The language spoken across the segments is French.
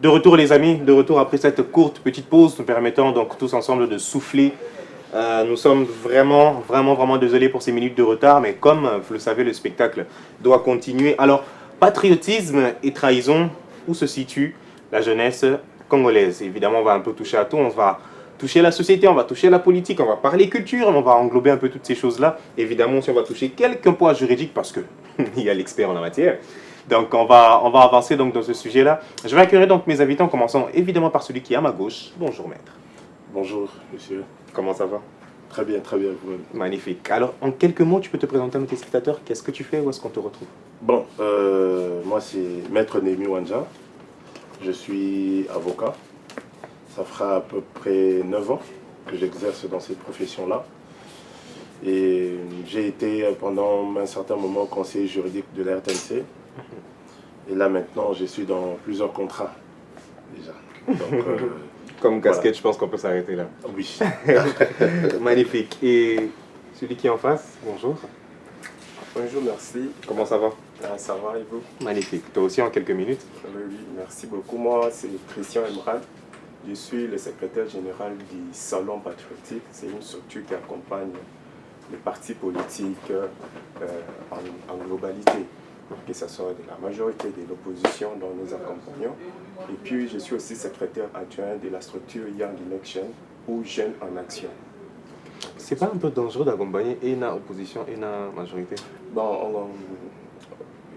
De retour les amis, de retour après cette courte petite pause nous permettant donc tous ensemble de souffler. Nous sommes vraiment désolés pour ces minutes de retard, mais comme vous le savez, le spectacle doit continuer. Alors, patriotisme et trahison, où se situe la jeunesse congolaise? Évidemment, on va un peu toucher à tout, on va toucher la société, on va toucher la politique, on va parler culture, on va englober un peu toutes ces choses-là. Évidemment, si on va toucher quelques points juridiques, parce que il y a l'expert en la matière. Donc on va avancer donc dans ce sujet-là. Je vais accueillir donc mes invités en commençant évidemment par celui qui est à ma gauche. Bonjour maître. Bonjour monsieur. Comment ça va? Très bien vous-même. Magnifique. Alors en quelques mots, tu peux te présenter à nos téléspectateurs. Qu'est-ce que tu fais? Où est-ce qu'on te retrouve? Bon, moi c'est Maître Némi Wanja. Je suis avocat. Ça fera à peu près 9 ans que j'exerce dans cette profession-là. Et j'ai été pendant un certain moment conseiller juridique de la RTNC. Et là maintenant, je suis dans plusieurs contrats déjà. Donc, comme casquette, voilà. Je pense qu'on peut s'arrêter là. Oui. Magnifique. Et celui qui est en face, bonjour. Bonjour, merci. Comment ça va? Ça va et vous? Magnifique. Toi aussi en quelques minutes. Oui, merci beaucoup. Moi, c'est Christian Emerald. Je suis le secrétaire général du Salon Patriotique. C'est une structure qui accompagne les partis politiques en globalité, que ce soit de la majorité de l'opposition dont nous accompagnons. Et puis, je suis aussi secrétaire adjoint de la structure Young in Action ou Jeunes en Action. C'est pas un peu dangereux d'accompagner et la opposition et la majorité? Bon,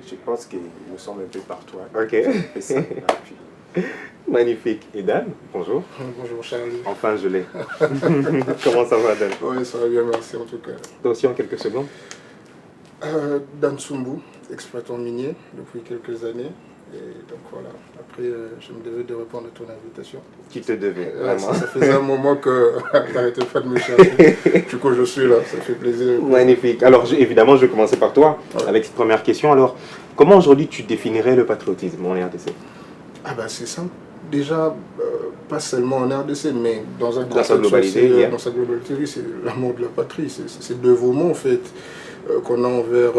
je pense que nous sommes un peu partout. Ok. Magnifique. Et Dan, bonjour. Bonjour Charlie. Enfin, je l'ai. Comment ça va, Dan? Oui, ça va bien, merci en tout cas. Toi aussi en quelques secondes. Dan Tsumbu, exploitant minier depuis quelques années. Et donc voilà, après je me devais de répondre à ton invitation. Qui te devait, vraiment. Ça faisait un moment que tu n'arrêtais pas de me chercher. Du coup, je suis là, ça fait plaisir. Magnifique. Alors évidemment, je vais commencer par toi, avec cette première question. Alors, comment aujourd'hui tu définirais le patriotisme en RDC? Ah ben c'est simple. Déjà, pas seulement en RDC, mais dans un sa globalité, dans sa globalité, oui, c'est l'amour de la patrie. C'est le dévouement en fait qu'on a envers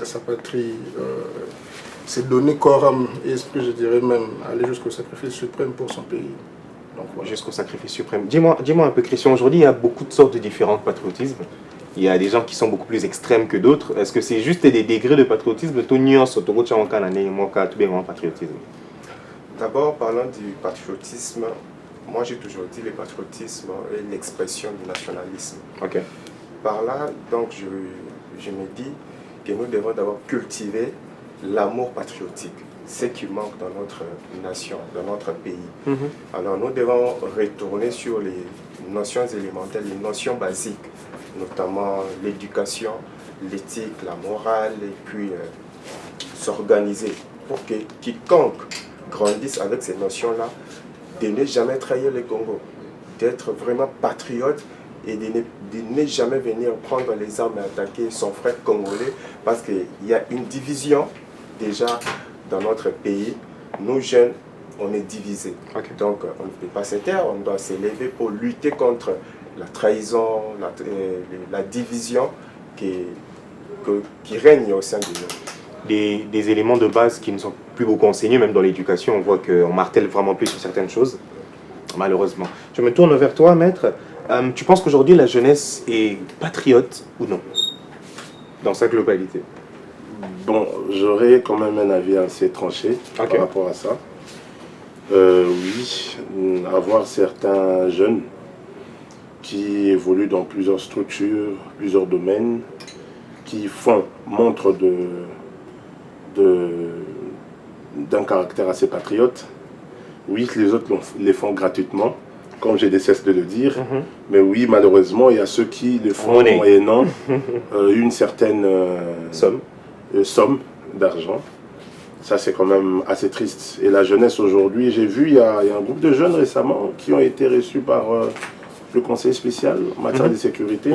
sa patrie. C'est donner corps, âme et esprit, je dirais même, aller jusqu'au sacrifice suprême pour son pays. Donc, voilà. Jusqu'au sacrifice suprême. Dis-moi un peu, Christian, aujourd'hui il y a beaucoup de sortes de différents patriotismes. Il y a des gens qui sont beaucoup plus extrêmes que d'autres. Est-ce que c'est juste des degrés de patriotisme? Ton nuance, patriotisme. D'abord, parlant du patriotisme, moi j'ai toujours dit le patriotisme est l'expression du nationalisme. Ok. Par là, donc, je me dis que nous devons d'abord cultiver l'amour patriotique, ce qui manque dans notre nation, dans notre pays. Alors nous devons retourner sur les notions élémentaires, les notions basiques, notamment l'éducation, l'éthique, la morale, et puis s'organiser pour que quiconque grandisse avec ces notions-là, de ne jamais trahir le Congo, d'être vraiment patriote et de ne jamais venir prendre les armes et attaquer son frère congolais, parce qu'il y a une division déjà dans notre pays. Nous jeunes, on est divisés. Okay. Donc on ne peut pas se taire, on doit s'élever pour lutter contre la trahison, la division qui règne au sein de nous. Des éléments de base qui ne sont plus beaucoup enseignés, même dans l'éducation. On voit qu'on martèle vraiment plus sur certaines choses, malheureusement. Je me tourne vers toi, maître. Tu penses qu'aujourd'hui la jeunesse est patriote ou non, dans sa globalité? Bon, j'aurais quand même un avis assez tranché par rapport à ça. Oui, avoir certains jeunes qui évoluent dans plusieurs structures, plusieurs domaines, qui montrent d'un caractère assez patriote. Oui, les autres les font gratuitement, comme j'ai de cesse de le dire. Mais oui, malheureusement, il y a ceux qui le font moyennant une certaine somme d'argent. Ça, c'est quand même assez triste. Et la jeunesse aujourd'hui, j'ai vu, il y a un groupe de jeunes récemment qui ont été reçus par le conseil spécial en matière de sécurité,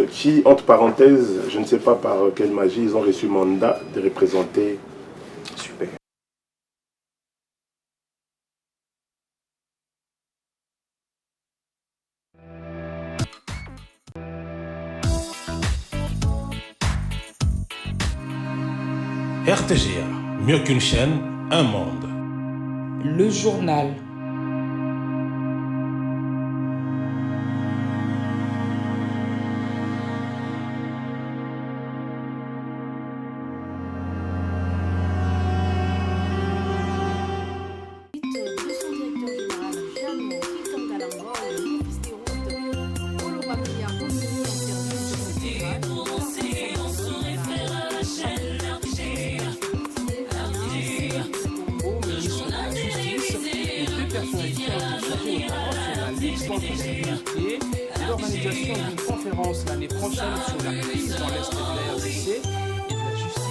qui, entre parenthèses, je ne sais pas par quelle magie, ils ont reçu mandat de représenter. Super. RTGA, mieux qu'une chaîne, un monde. Le journal. Et l'organisation d'une conférence l'année prochaine sur la crise dans l'Est de la RDC et de la justice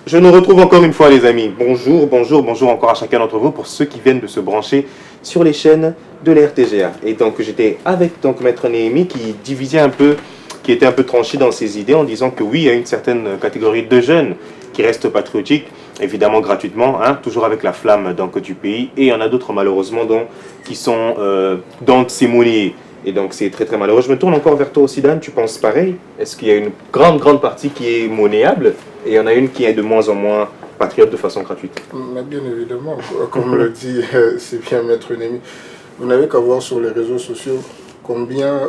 Je nous retrouve encore une fois les amis. Bonjour, bonjour, bonjour encore à chacun d'entre vous pour ceux qui viennent de se brancher sur les chaînes de la RTGA. Et donc j'étais avec Maître Néhémie qui divisait un peu, qui était un peu tranché dans ses idées en disant que oui, il y a une certaine catégorie de jeunes qui restent patriotiques, évidemment gratuitement, hein, toujours avec la flamme donc, du pays. Et il y en a d'autres malheureusement donc, qui sont dans ces monnaies. Et donc c'est très très malheureux. Je me tourne encore vers toi aussi Dan, tu penses pareil? Est-ce qu'il y a une grande partie qui est monnayable et il y en a une qui est de moins en moins patriote de façon gratuite? Mais bien évidemment, comme le dit c'est bien Maître Néhémie, vous n'avez qu'à voir sur les réseaux sociaux combien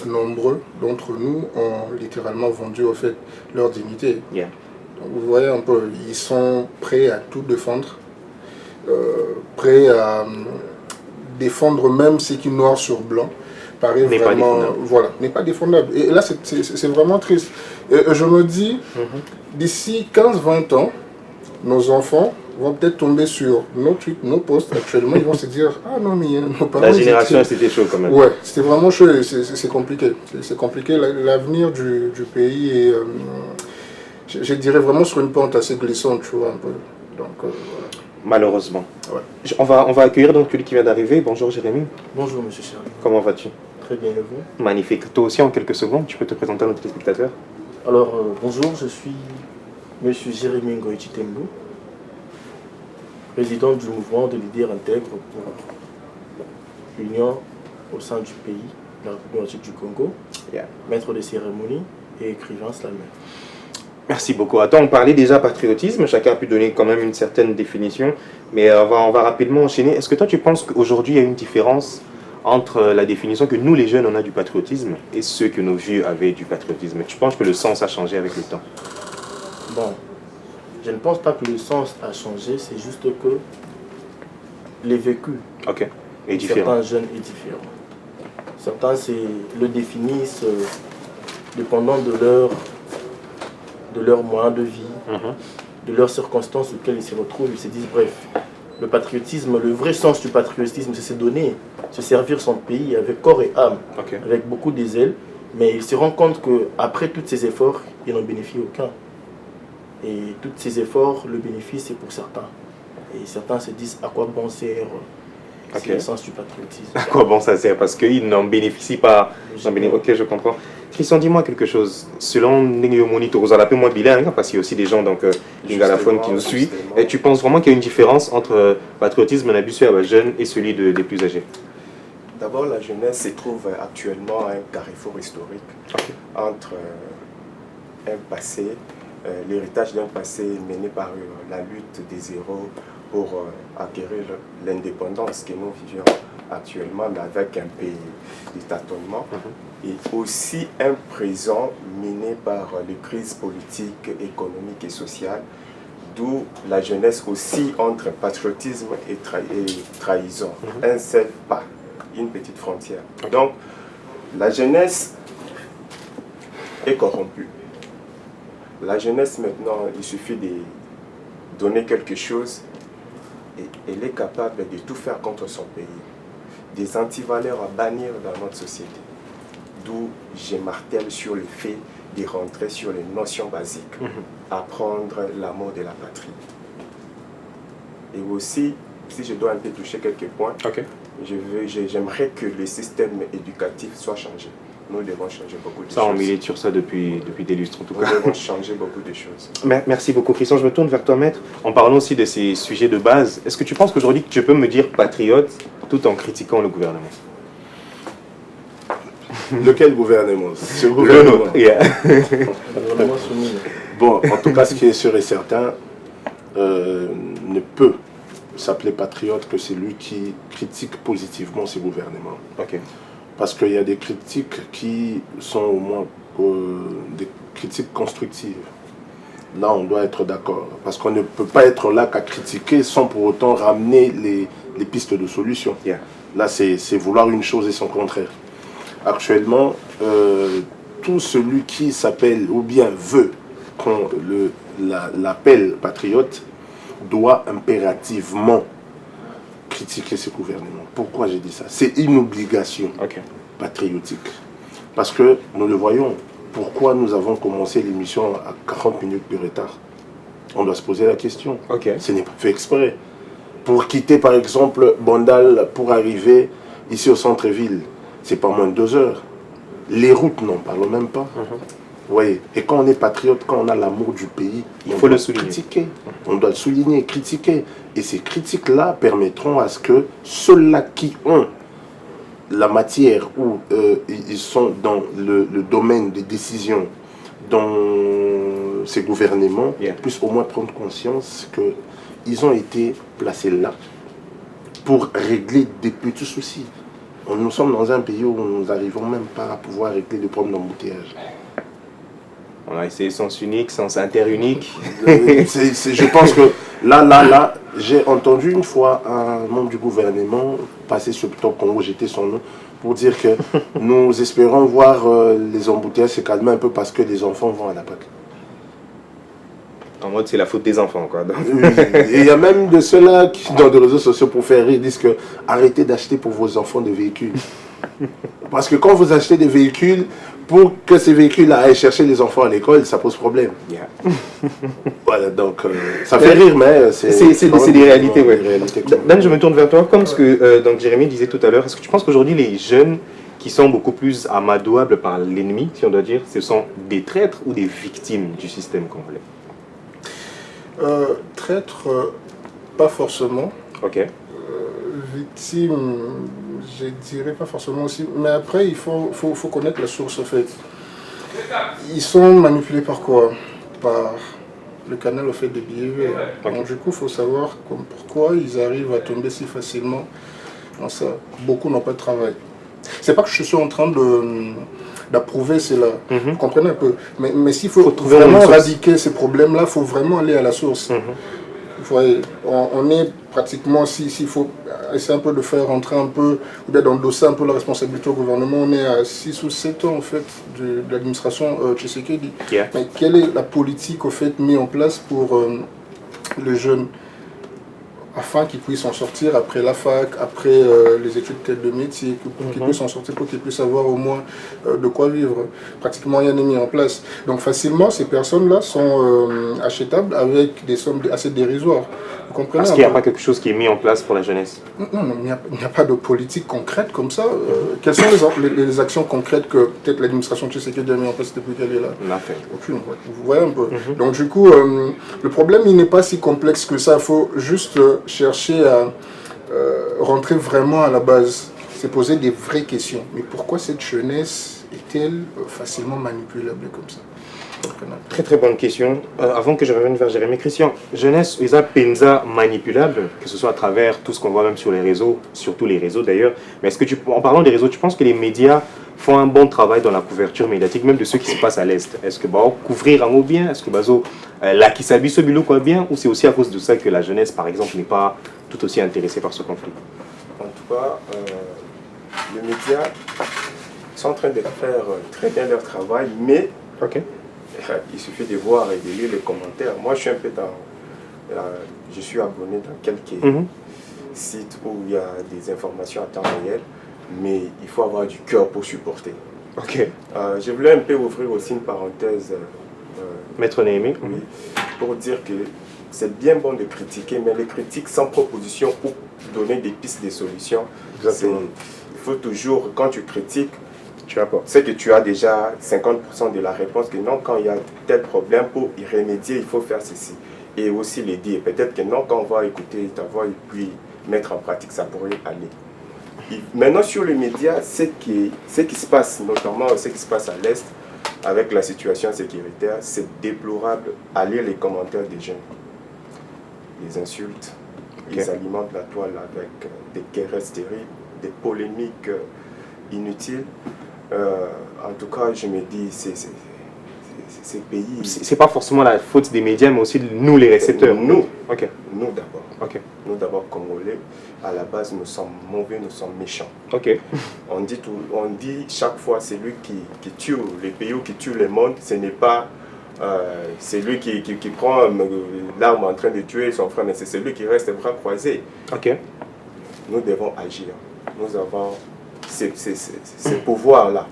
nombreux d'entre nous ont littéralement vendu au fait leur dignité. Yeah. Donc, vous voyez un peu, ils sont prêts à tout défendre, prêts à défendre même ce qui noir sur blanc. Paraît vraiment, voilà, n'est pas défendable. Et là, c'est vraiment triste. Et je me dis, d'ici 15-20 ans, nos enfants vont peut-être tomber sur nos tweets, nos posts actuellement. Ils vont se dire, ah non, mais nos parents... La génération, c'était chaud quand même. Ouais, c'était vraiment chaud et c'est compliqué. C'est compliqué. L'avenir du pays est, je dirais, vraiment sur une pente assez glissante, tu vois, un peu. Donc, voilà. Malheureusement. Ouais. On va accueillir donc celui qui vient d'arriver. Bonjour Jérémy. Bonjour Monsieur Charles. Comment vas-tu? Très bien, et vous? Magnifique. Toi aussi, en quelques secondes, tu peux te présenter à nos téléspectateurs? Alors, bonjour, je suis Monsieur Jérémy Ngoïti Tembo, président du mouvement de leaders intègres pour l'Union au sein du pays, la République du Congo, maître de cérémonie et écrivain slammer. Merci beaucoup. Attends, on parlait déjà patriotisme, chacun a pu donner quand même une certaine définition, mais on va rapidement enchaîner. Est-ce que toi tu penses qu'aujourd'hui il y a une différence entre la définition que nous les jeunes on a du patriotisme et ceux que nos vieux avaient du patriotisme? Tu penses que le sens a changé avec le temps? Bon, je ne pense pas que le sens a changé, c'est juste que les vécus est différent. Certains jeunes est différent. Certains le définissent dépendant de leurs moyens de vie, de leurs circonstances auxquelles ils se retrouvent. Ils se disent, bref, le patriotisme, le vrai sens du patriotisme, c'est se donner, se servir son pays avec corps et âme, avec beaucoup de zèle, mais ils se rendent compte qu'après tous ces efforts, ils n'en bénéficient aucun. Et tous ces efforts, le bénéfice, c'est pour certains. Et certains se disent, à quoi bon sert le sens du patriotisme? À quoi bon ça sert? Parce qu'ils n'en bénéficient pas. Ok, je comprends. Christian, dis-moi quelque chose. Selon Néhémie, tu as l'appelé moi bilingue, parce qu'il y a aussi des gens lingalaphone qui nous suivent. Et tu penses vraiment qu'il y a une différence entre patriotisme jeune et celui des plus âgés? D'abord, la jeunesse se trouve actuellement à un carrefour historique entre un passé, l'héritage d'un passé mené par la lutte des héros pour acquérir l'indépendance que nous vivions actuellement, mais avec un pays de tâtonnement, et aussi un présent mené par les crises politiques, économiques et sociales, d'où la jeunesse aussi entre patriotisme et trahison. Un seul pas, une petite frontière. Donc, la jeunesse est corrompue. La jeunesse maintenant, il suffit de donner quelque chose et elle est capable de tout faire contre son pays. Des antivaleurs à bannir dans notre société. D'où je martèle sur le fait de rentrer sur les notions basiques. Apprendre l'amour de la patrie. Et aussi, si je dois un peu toucher quelques points, j'aimerais que le système éducatif soit changé. nous devons changer beaucoup de choses. Ça, on milite sur ça depuis des lustres en tout cas. Nous devons changer beaucoup de choses. Merci beaucoup Christian. Je me tourne vers toi, maître. En parlant aussi de ces sujets de base, est-ce que tu penses qu'aujourd'hui tu peux me dire patriote tout en critiquant le gouvernement? Lequel gouvernement? Ce Le gouvernement. nôtre, yeah. Bon, en tout cas, ce qui est sûr et certain, ne peut s'appeler patriote que celui qui critique positivement ce gouvernement. Ok. Parce qu'il y a des critiques qui sont au moins des critiques constructives. Là, on doit être d'accord. Parce qu'on ne peut pas être là qu'à critiquer sans pour autant ramener les pistes de solution. Yeah. Là, c'est vouloir une chose et son contraire. Actuellement, tout celui qui s'appelle ou bien veut qu'on l'appelle patriote doit impérativement critiquer ce gouvernement. Pourquoi j'ai dit ça? C'est une obligation patriotique. Parce que nous le voyons, pourquoi nous avons commencé l'émission à 40 minutes de retard? On doit se poser la question. Ce n'est pas fait exprès. Pour quitter par exemple Bandal pour arriver ici au centre-ville, c'est pas moins de 2 heures. Les routes, n'en parlons même pas. Oui. Et quand on est patriote, quand on a l'amour du pays, il faut le souligner. Critiquer. On doit le souligner, critiquer. Et ces critiques-là permettront à ce que ceux-là qui ont la matière où ils sont dans le domaine des décisions dans ces gouvernements puissent au moins prendre conscience qu'ils ont été placés là pour régler des petits soucis. Nous sommes dans un pays où nous n'arrivons même pas à pouvoir régler des problèmes d'embouteillage. On a essayé sens unique, sens interunique. Je pense que là, j'ai entendu une fois un membre du gouvernement passer sur Top Congo, j'étais son nom, pour dire que nous espérons voir les embouteillages se calmer un peu parce que les enfants vont à la Pâque. En mode, c'est la faute des enfants, quoi. Et il y a même de ceux-là qui, dans les réseaux sociaux, pour faire rire, disent que arrêtez d'acheter pour vos enfants des véhicules. Parce que quand vous achetez des véhicules, pour que ces véhicules aillent chercher les enfants à l'école, ça pose problème. Voilà, donc ça fait rire, mais c'est des réalités. Ouais. Dan, je me tourne vers toi. Comme ce que donc Jérémy disait tout à l'heure, est-ce que tu penses qu'aujourd'hui, les jeunes qui sont beaucoup plus amadouables par l'ennemi, si on doit dire, ce sont des traîtres ou des victimes du système congolais? Traître, pas forcément. Victime, je dirais pas forcément aussi. Mais après, il faut connaître la source, en fait. Ils sont manipulés par quoi? Par le canal, au fait, de billets verts. Donc, du coup, il faut savoir pourquoi ils arrivent à tomber si facilement dans ça. Beaucoup n'ont pas de travail. C'est pas que je suis en train d'approuver cela, vous comprenez un peu. Mais s'il faut vraiment éradiquer ces problèmes-là, il faut vraiment aller à la source. Vous voyez, on est pratiquement, s'il faut essayer un peu de faire rentrer un peu, ou bien d'endosser un peu la responsabilité au gouvernement, on est à 6 ou 7 ans en fait de l'administration Tshisekedi. Mais quelle est la politique au fait mise en place pour les jeunes afin qu'ils puissent en sortir après la fac, après les études peut-être de métier, pour qu'ils puissent en sortir, pour qu'ils puissent avoir au moins de quoi vivre. Pratiquement rien n'est mis en place. Donc facilement, ces personnes-là sont achetables avec des sommes assez dérisoires. Vous comprenez? Parce qu'il n'y a pas quelque chose qui est mis en place pour la jeunesse? Non, il n'y a pas de politique concrète comme ça. Quelles sont les actions concrètes que peut-être l'administration Tshisekedi a mis en place depuis qu'elle est là? Aucune. Vous voyez un peu. Donc du coup, le problème, il n'est pas si complexe que ça. Il faut juste chercher à rentrer vraiment à la base. C'est poser des vraies questions. Mais pourquoi cette jeunesse est-elle facilement manipulable comme ça? Très très bonne question. Avant que je revienne vers Jérémy, Christian, jeunesse, ils ont pensa manipulable, que ce soit à travers tout ce qu'on voit même sur les réseaux, surtout les réseaux d'ailleurs. Mais est-ce que en parlant des réseaux, tu penses que les médias font un bon travail dans la couverture médiatique, même de ce qui se passe à l'Est? Est-ce que couvrir un mot bien? Est-ce que la qui s'habille ce bilou quoi bien? Ou c'est aussi à cause de ça que la jeunesse, par exemple, n'est pas tout aussi intéressée par ce conflit? En tout cas, les médias sont en train de faire très bien leur travail, mais il suffit de voir et de lire les commentaires. Moi, je suis un peu je suis abonné dans quelques sites où il y a des informations à temps réel, mais il faut avoir du cœur pour supporter. Je voulais un peu ouvrir aussi une parenthèse, Maître Néhémie, pour dire que c'est bien bon de critiquer, mais les critiques sans proposition ou donner des pistes de solutions, il faut toujours, quand tu critiques, c'est que tu as déjà 50% de la réponse, que non, quand il y a tel problème, pour y remédier, il faut faire ceci. Et aussi les dire, peut-être que non, quand on va écouter ta voix et puis mettre en pratique, ça pourrait aller. Maintenant, sur les médias, ce qui se passe, notamment ce qui se passe à l'Est, avec la situation sécuritaire, c'est déplorable à lire les commentaires des jeunes. Les insultes, ils alimentent la toile avec des guerres stériles, des polémiques inutiles. En tout cas, je me dis, ces pays... C'est pas forcément la faute des médias, mais aussi nous, les récepteurs. Nous Nous d'abord. Nous d'abord, Congolais, à la base, nous sommes mauvais, nous sommes méchants. On dit chaque fois, c'est lui qui tue les pays ou qui tue le monde, ce n'est pas... c'est lui qui prend l'arme en train de tuer son frère, mais c'est celui qui reste bras croisés. Nous devons agir. Nous avons ces pouvoirs-là.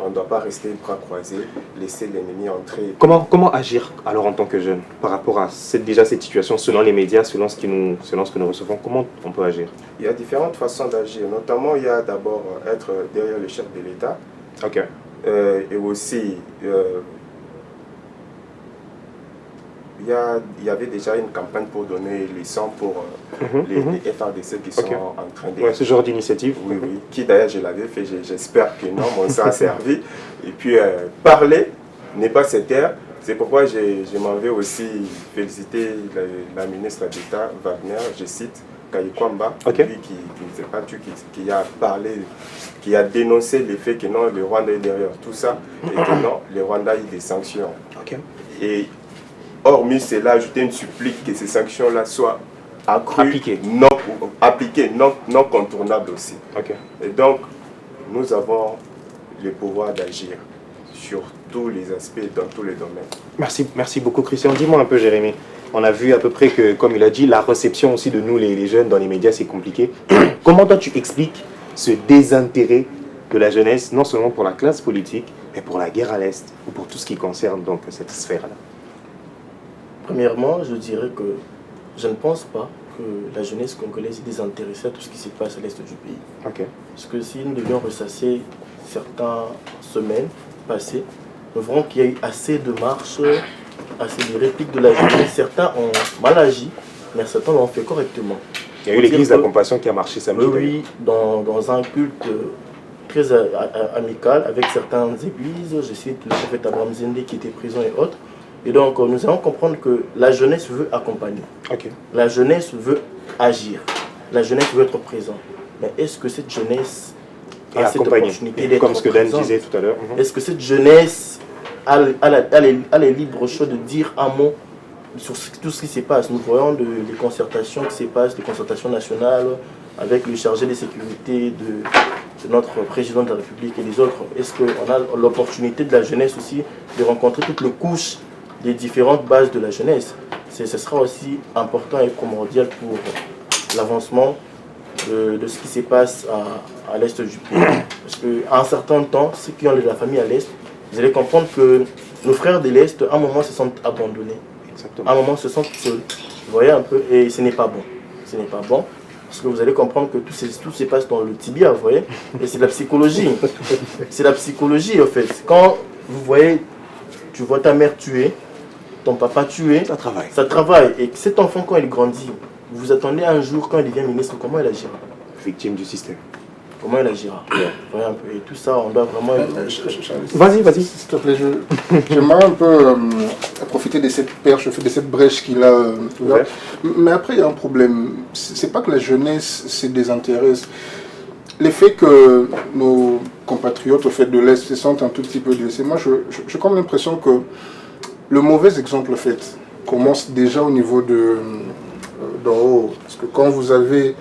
On ne doit pas rester bras croisés, laisser l'ennemi entrer. Comment agir alors en tant que jeune par rapport à cette situation selon les médias, selon ce que nous recevons? Comment on peut agir? Il y a différentes façons d'agir. Notamment, il y a d'abord être derrière le chef de l'État. Et aussi... il y avait déjà une campagne pour donner les sons pour les FARDC qui sont en train de... ce genre d'initiative. Oui, qui d'ailleurs je l'avais fait, j'espère que non, mon sang a servi. Et puis parler n'est pas se taire. C'est pourquoi je m'en vais aussi féliciter la ministre d'État Wagner, je cite, Kayikwamba, lui qui ne s'est pas tué, qui a parlé, qui a dénoncé le fait que non, le Rwanda est derrière tout ça, et que non, le Rwanda a eu des sanctions. Et hormis cela, ajouter une supplique que ces sanctions-là soient appliquées, non contournables aussi. Et donc, nous avons le pouvoir d'agir sur tous les aspects, dans tous les domaines. Merci beaucoup, Christian. Dis-moi un peu, Jérémy. On a vu à peu près que, comme il a dit, la réception aussi de nous, les jeunes, dans les médias, c'est compliqué. Comment toi, tu expliques ce désintérêt de la jeunesse, non seulement pour la classe politique, mais pour la guerre à l'Est, ou pour tout ce qui concerne donc cette sphère-là? Premièrement, je dirais que je ne pense pas que la jeunesse congolaise est désintéressée à tout ce qui se passe à l'est du pays. Parce que si nous devions ressasser certaines semaines passées, nous verrons qu'il y a eu assez de marches, assez de répliques de la jeunesse. Certains ont mal agi, mais certains l'ont fait correctement. Il y a eu l'église de la compassion qui a marché samedi. Oui, dans un culte très amical avec certaines églises. Je cite le prophète Abraham Zende qui était présent et autres. Et donc, nous allons comprendre que la jeunesse veut accompagner. La jeunesse veut agir. La jeunesse veut être présente. Mais est-ce que cette jeunesse a cette opportunité d'être comme ce que Dan disait tout à l'heure? Est-ce que cette jeunesse a le libre choix de dire un mot sur tout ce qui se passe? Nous voyons les concertations qui se passent, les concertations nationales avec le chargé de sécurité de notre président de la République et les autres. Est-ce qu'on a l'opportunité de la jeunesse aussi de rencontrer toutes les couches des différentes bases de la jeunesse? Ce sera aussi important et primordial pour l'avancement de ce qui se passe à l'est du pays. Parce qu'à un certain temps, ceux qui ont de la famille à l'est, vous allez comprendre que nos frères de l'est, à un moment, se sentent abandonnés. À un moment, se sentent seuls. Vous voyez un peu, et ce n'est pas bon. Ce n'est pas bon. Parce que vous allez comprendre que tout se passe dans le tibia, vous voyez. Et c'est la psychologie. C'est la psychologie, en fait. Quand vous voyez, tu vois ta mère tuée, ton papa tué, ça travaille. Et cet enfant, quand il grandit, vous vous attendez un jour, quand il devient ministre, comment il agira? Victime du système. Comment il agira? Et tout ça, on doit vraiment... Vas-y. S'il te plaît, j'aimerais un peu profiter de cette perche, de cette brèche qu'il a ouverte. Mais après, il y a un problème. C'est pas que la jeunesse se désintéresse. L'effet que nos compatriotes au fait de l'Est se sentent un tout petit peu blessés, moi, j'ai comme l'impression que le mauvais exemple, en fait, commence déjà au niveau d'en haut. Parce que quand vous avez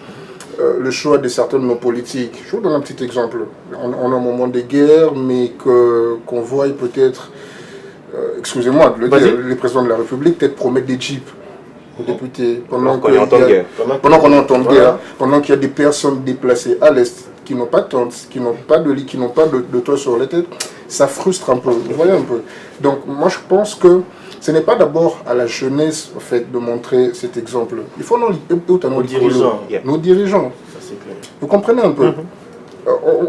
le choix de certains de nos politiques, je vous donne un petit exemple. On a un moment de guerre, mais qu'on voit peut-être, excusez-moi de le dire, les présidents de la République peut-être promettent des jeeps aux députés pendant qu'on est en temps de guerre, pendant qu'il y a des personnes déplacées à l'Est qui n'ont pas de tente, qui n'ont pas de lit, qui n'ont pas de toit sur la tête. Ça frustre un peu, vous voyez un peu. Donc moi je pense que ce n'est pas d'abord à la jeunesse en fait, de montrer cet exemple. Il faut nos dirigeants. Ça, c'est clair. Vous comprenez un peu.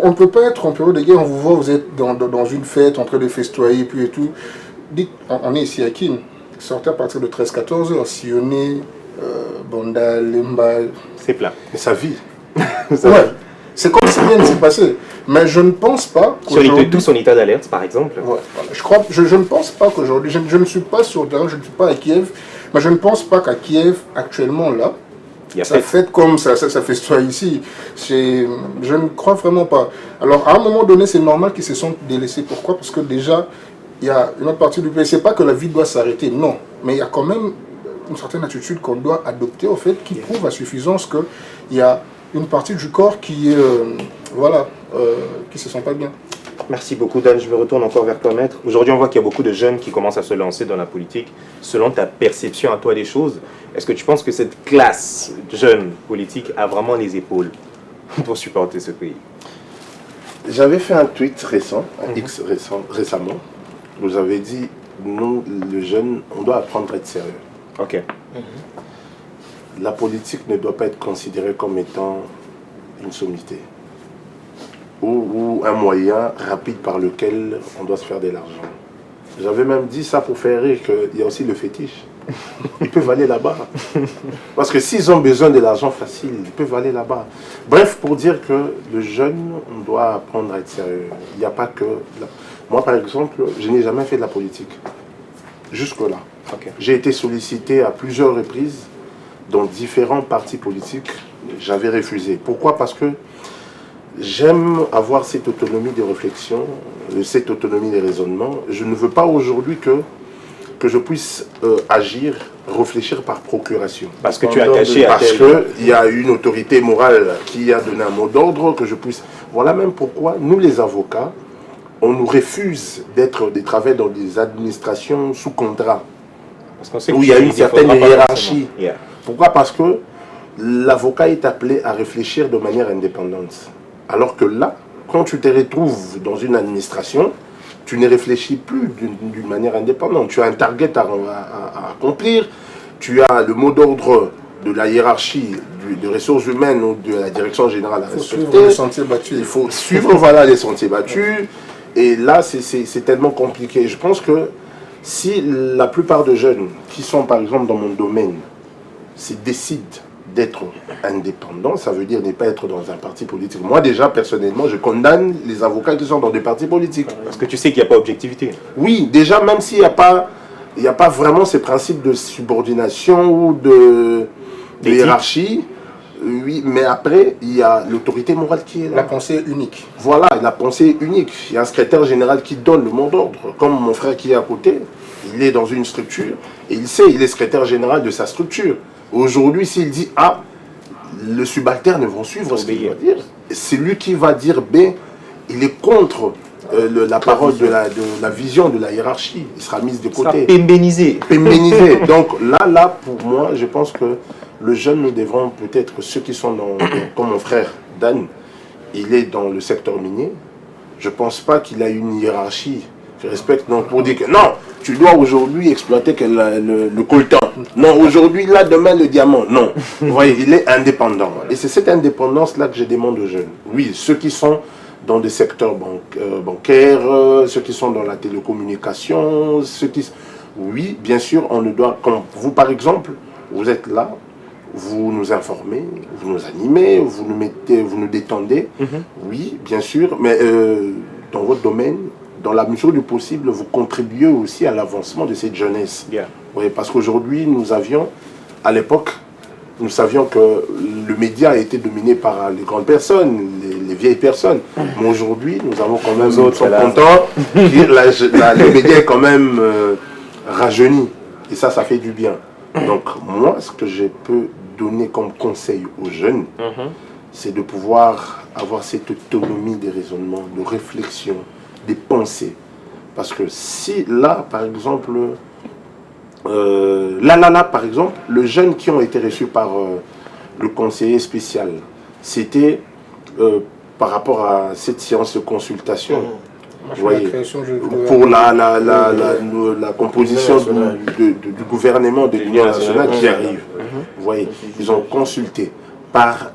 on ne peut pas être en période de guerre, on vous voit, vous êtes dans une fête, en train de festoyer, puis et tout. Dites, on est ici à Kin, sortez à partir de 13-14 heures, sillonnez, Banda, Lemba. C'est plat. Mais ça vit. Ouais, c'est comme si rien ne s'est passé. Mais je ne pense pas qu'aujourd'hui... Tous en état d'alerte, par exemple. Ouais, voilà. Je ne pense pas qu'aujourd'hui, je ne suis pas sur le terrain, je ne suis pas à Kiev, mais je ne pense pas qu'à Kiev, actuellement, là, ça fait comme ça festoie ici. Je ne crois vraiment pas. Alors, à un moment donné, c'est normal qu'ils se sentent délaissés. Pourquoi? Parce que déjà, il y a une autre partie du pays. C'est pas que la vie doit s'arrêter, non. Mais il y a quand même une certaine attitude qu'on doit adopter, au fait, qui prouve à suffisance qu'il y a une partie du corps qui se sent pas bien. Merci beaucoup, Dan. Je me retourne encore vers toi, Maître. Aujourd'hui, on voit qu'il y a beaucoup de jeunes qui commencent à se lancer dans la politique. Selon ta perception à toi des choses, est-ce que tu penses que cette classe jeune politique a vraiment les épaules pour supporter ce pays? J'avais fait un tweet récent, récemment, où j'avais dit, nous, les jeunes, on doit apprendre à être sérieux. Ok. La politique ne doit pas être considérée comme étant une sommité ou un moyen rapide par lequel on doit se faire de l'argent. J'avais même dit ça pour faire rire qu'il y a aussi le fétiche. Ils peuvent aller là-bas. Parce que s'ils ont besoin de l'argent facile, ils peuvent aller là-bas. Bref, pour dire que le jeune, on doit apprendre à être sérieux. Il n'y a pas que... Moi, par exemple, je n'ai jamais fait de la politique. Jusque-là. Okay. J'ai été sollicité à plusieurs reprises dans différents partis politiques. J'avais refusé. Pourquoi? Parce que j'aime avoir cette autonomie de réflexion, cette autonomie de raisonnement. Je ne veux pas aujourd'hui que je puisse agir, réfléchir par procuration. Parce que tu es attaché à Parce qu'il y a une autorité morale qui a donné un mot d'ordre que je puisse... Voilà même pourquoi nous, les avocats, on nous refuse de travailler dans des administrations sous contrat. Où il y a une certaine hiérarchie. Yeah. Pourquoi? Parce que l'avocat est appelé à réfléchir de manière indépendante. Alors que là, quand tu te retrouves dans une administration, tu ne réfléchis plus d'une manière indépendante. Tu as un target à accomplir, tu as le mot d'ordre de la hiérarchie de ressources humaines ou de la direction générale à respecter. Il faut suivre les sentiers battus. Il faut suivre les sentiers battus. Et là, c'est tellement compliqué. Je pense que si la plupart des jeunes qui sont par exemple dans mon domaine décident d'être indépendants, ça veut dire ne pas être dans un parti politique. Moi déjà, personnellement, je condamne les avocats qui sont dans des partis politiques. Parce que tu sais qu'il n'y a pas d'objectivité. Oui, déjà, même s'il n'y a pas vraiment ces principes de subordination ou de hiérarchie, oui, mais après, il y a l'autorité morale qui est là. La pensée unique. Voilà, la pensée unique. Il y a un secrétaire général qui donne le mot d'ordre. Comme mon frère qui est à côté, il est dans une structure et il sait, il est secrétaire général de sa structure. Aujourd'hui, s'il dit A, le subalterne vont suivre ce qu'il va dire. C'est lui qui va dire B. Il est contre la parole de la vision de la hiérarchie. Il sera mis de côté. Pémbénisé. Donc là, pour moi, je pense que le jeune, nous devrons peut-être, ceux qui sont comme mon frère Dan, il est dans le secteur minier. Je ne pense pas qu'il a une hiérarchie. Je respecte, donc pour dire que non, tu dois aujourd'hui exploiter le coltan. Non, aujourd'hui, là, demain, le diamant. Non. Vous voyez, il est indépendant. Et c'est cette indépendance-là que je demande aux jeunes. Oui, ceux qui sont dans des secteurs bancaires, ceux qui sont dans la télécommunication, oui, bien sûr, on ne doit... Comme vous, par exemple, vous êtes là, vous nous informez, vous nous animez, vous nous détendez. Oui, bien sûr, mais dans votre domaine, dans la mesure du possible, vous contribuez aussi à l'avancement de cette jeunesse. Yeah. Oui, parce qu'aujourd'hui, à l'époque, nous savions que le média a été dominé par les grandes personnes, les vieilles personnes. Mais aujourd'hui, nous avons quand même, nous sommes contents, le média est quand même rajeuni. Et ça fait du bien. Donc moi, ce que je peux donner comme conseil aux jeunes, c'est de pouvoir avoir cette autonomie de raisonnement, de réflexion, des pensées. Parce que si là, par exemple, par exemple, les jeunes qui ont été reçus par le conseiller spécial, c'était par rapport à cette séance de consultation. Vous voyez, pour la composition du gouvernement de l'Union nationale qui arrive. Vous voyez, ils ont consulté par,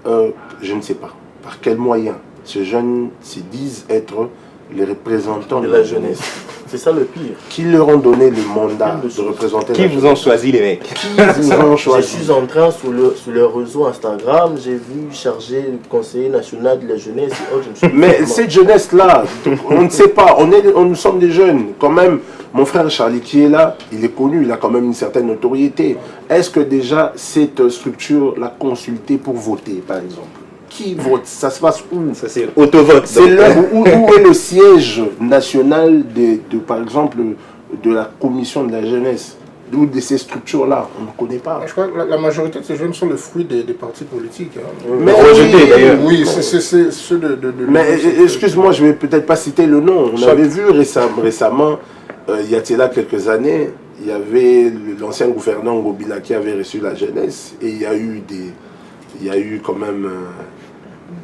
je ne sais pas, par quel moyen, ces jeunes se disent être les représentants De la jeunesse. C'est ça le pire. Qui leur ont donné le mandat de représenter Qui la vous jeunesse? ont choisi, les mecs? Qui vous ont Je choisi? suis en train sur le réseau Instagram, j'ai vu charger le conseiller national de la jeunesse. Et autres, je me suis dit, Mais vraiment, cette jeunesse-là, on ne sait pas, nous sommes des jeunes. Quand même, mon frère Charlie qui est là, il est connu, il a quand même une certaine notoriété. Est-ce que déjà cette structure l'a consulté pour voter, par exemple? Qui vote? Ça se passe où? Ça, c'est autovote. C'est là où est le siège national par exemple, de la commission de la jeunesse, de ces structures-là? On ne connaît pas. Je crois que la majorité de ces jeunes sont le fruit des partis politiques. Hein. Mais rejetés, oui, d'ailleurs. Oui, c'est ceux de Mais excuse-moi, je ne vais peut-être pas citer le nom. On avait vu récemment, il y a là quelques années, il y avait l'ancien gouverneur Ngobila qui avait reçu la jeunesse et il y a eu quand même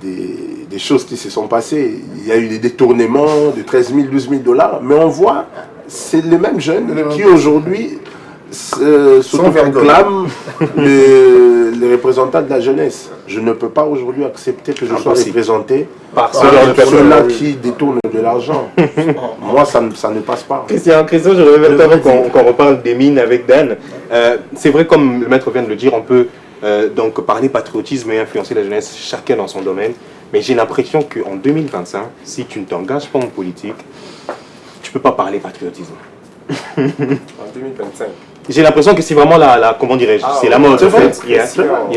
des choses qui se sont passées. Il y a eu des détournements de 13 000, 12 000 $. Mais on voit, c'est les mêmes jeunes qui aujourd'hui s'autoproclament les représentants de la jeunesse. Je ne peux pas aujourd'hui accepter que je sois représenté par ceux-là qui détournent de l'argent. Moi, ça ne passe pas. Christian, je reviens vers toi qu'on reparle des mines avec Dan. C'est vrai, comme le maître vient de le dire, on peut donc parler patriotisme et influencer la jeunesse, chacun dans son domaine. Mais j'ai l'impression qu'en 2025, si tu ne t'engages pas en politique, tu ne peux pas parler patriotisme. En 2025. J'ai l'impression que c'est vraiment comment dirais-je, c'est la mode en fait.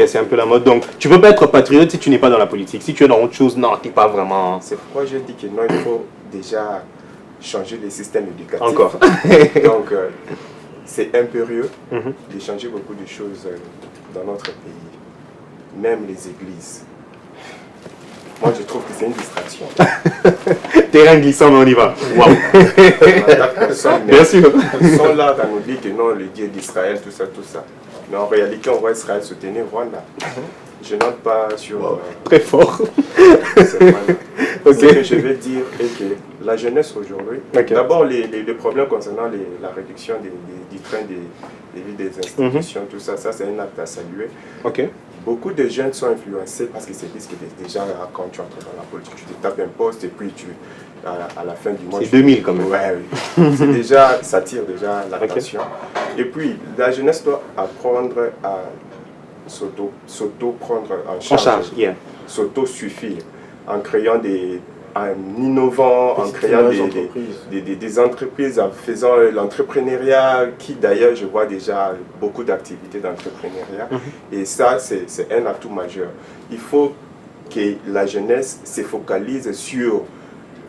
C'est un peu la mode. Donc tu peux pas être patriote si tu n'es pas dans la politique. Si tu es dans autre chose, non, tu n'es pas vraiment. C'est pourquoi je dis que non, il faut déjà changer les systèmes éducatifs. Encore. Donc c'est impérieux de changer beaucoup de choses dans notre pays. Même les églises. Moi, je trouve que c'est une distraction. Terrain glissant, mais on y va. Waouh. Bien sûr. Ils sont là dans nous dire que non, le Dieu d'Israël, tout ça, tout ça. Mais en réalité, on voit Israël soutenir Rwanda. Je note pas sur... Très fort. Ce que je vais dire est que la jeunesse aujourd'hui, d'abord les problèmes concernant la réduction du train des vies des institutions, tout ça, c'est un acte à saluer. Beaucoup de jeunes sont influencés parce qu'ils se disent que déjà quand tu entres dans la politique, tu te tapes un poste et puis à la fin du mois... C'est 2000 quand même. Ouais, oui. C'est déjà, ça tire déjà l'attention. Et puis la jeunesse doit apprendre à s'auto-prendre en charge, s'auto-suffire en créant en innovant, en créant des entreprises, en faisant l'entrepreneuriat, qui d'ailleurs je vois déjà beaucoup d'activités d'entrepreneuriat. Et ça, c'est un atout majeur. Il faut que la jeunesse se focalise sur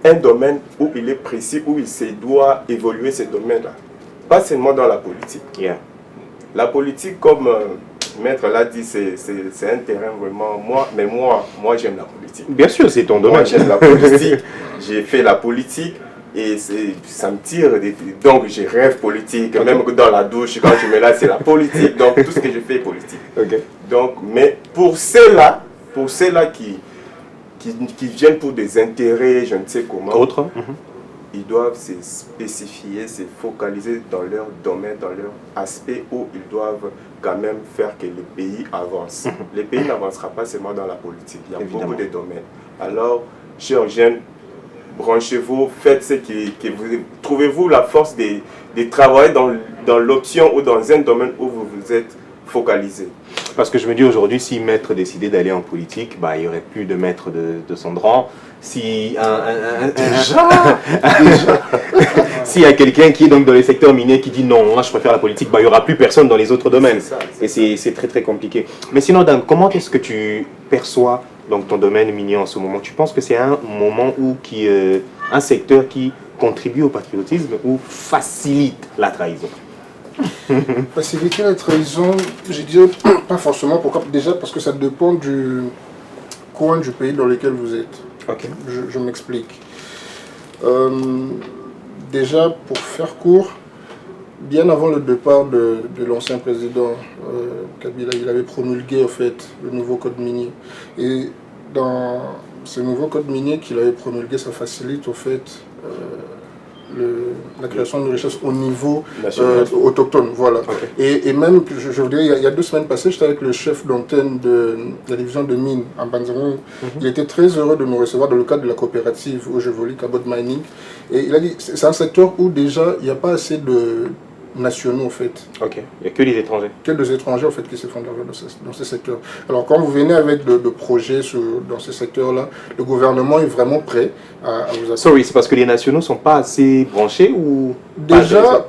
un domaine où il est précis, où il se doit évoluer ce domaine-là. Pas seulement dans la politique. La politique, comme Maître l'a dit, c'est un terrain vraiment... Moi j'aime la politique. Bien sûr, c'est ton domaine. Moi j'aime la politique. J'ai fait la politique et ça me tire. Donc je rêve politique. Même dans la douche, quand je me lave, c'est la politique. Donc tout ce que je fais est politique. Donc, mais pour ceux-là qui viennent pour des intérêts, je ne sais comment... Autres. Ils doivent se spécifier, se focaliser dans leur domaine, dans leur aspect où ils doivent quand même faire que le pays avance. Le pays n'avancera pas seulement dans la politique, il y a beaucoup de domaines. Alors, chers jeunes, branchez-vous, faites ce que vous... Trouvez-vous la force de travailler dans l'option ou dans un domaine où vous vous êtes focalisé. Parce que je me dis aujourd'hui, si Maître décidait d'aller en politique, il n'y aurait plus de Maître de son rang. Si s'il y a quelqu'un qui est donc dans les secteurs miniers qui dit non, moi je préfère la politique, il n'y aura plus personne dans les autres domaines. Et c'est très très compliqué. Mais sinon, Dan, comment est-ce que tu perçois donc, ton domaine minier en ce moment? Tu penses que c'est un moment où un secteur qui contribue au patriotisme ou facilite la trahison? Faciliter la trahison, je dirais pas forcément. Pourquoi? Déjà parce que ça dépend du coin du pays dans lequel vous êtes. Je m'explique. Déjà, pour faire court, bien avant le départ de l'ancien président Kabila, il avait promulgué en fait le nouveau code minier. Et dans ce nouveau code minier qu'il avait promulgué, ça facilite en fait la création de richesse au niveau National. autochtone. Voilà. Okay. Et même, je vous dirais, il y a 2 semaines passées, j'étais avec le chef d'antenne de la division de mines à Banzango. Il était très heureux de nous recevoir dans le cadre de la coopérative où j'évolue, Cabot Mining. Et il a dit, c'est un secteur où déjà, il n'y a pas assez de nationaux en fait. Ok, il n'y a que les étrangers. Que des étrangers en fait qui se font de l'argent dans ce secteur. Alors quand vous venez avec de projets dans ce secteur-là, le gouvernement est vraiment prêt à vous accueillir. Sorry, c'est parce que les nationaux ne sont pas assez branchés ou... Déjà,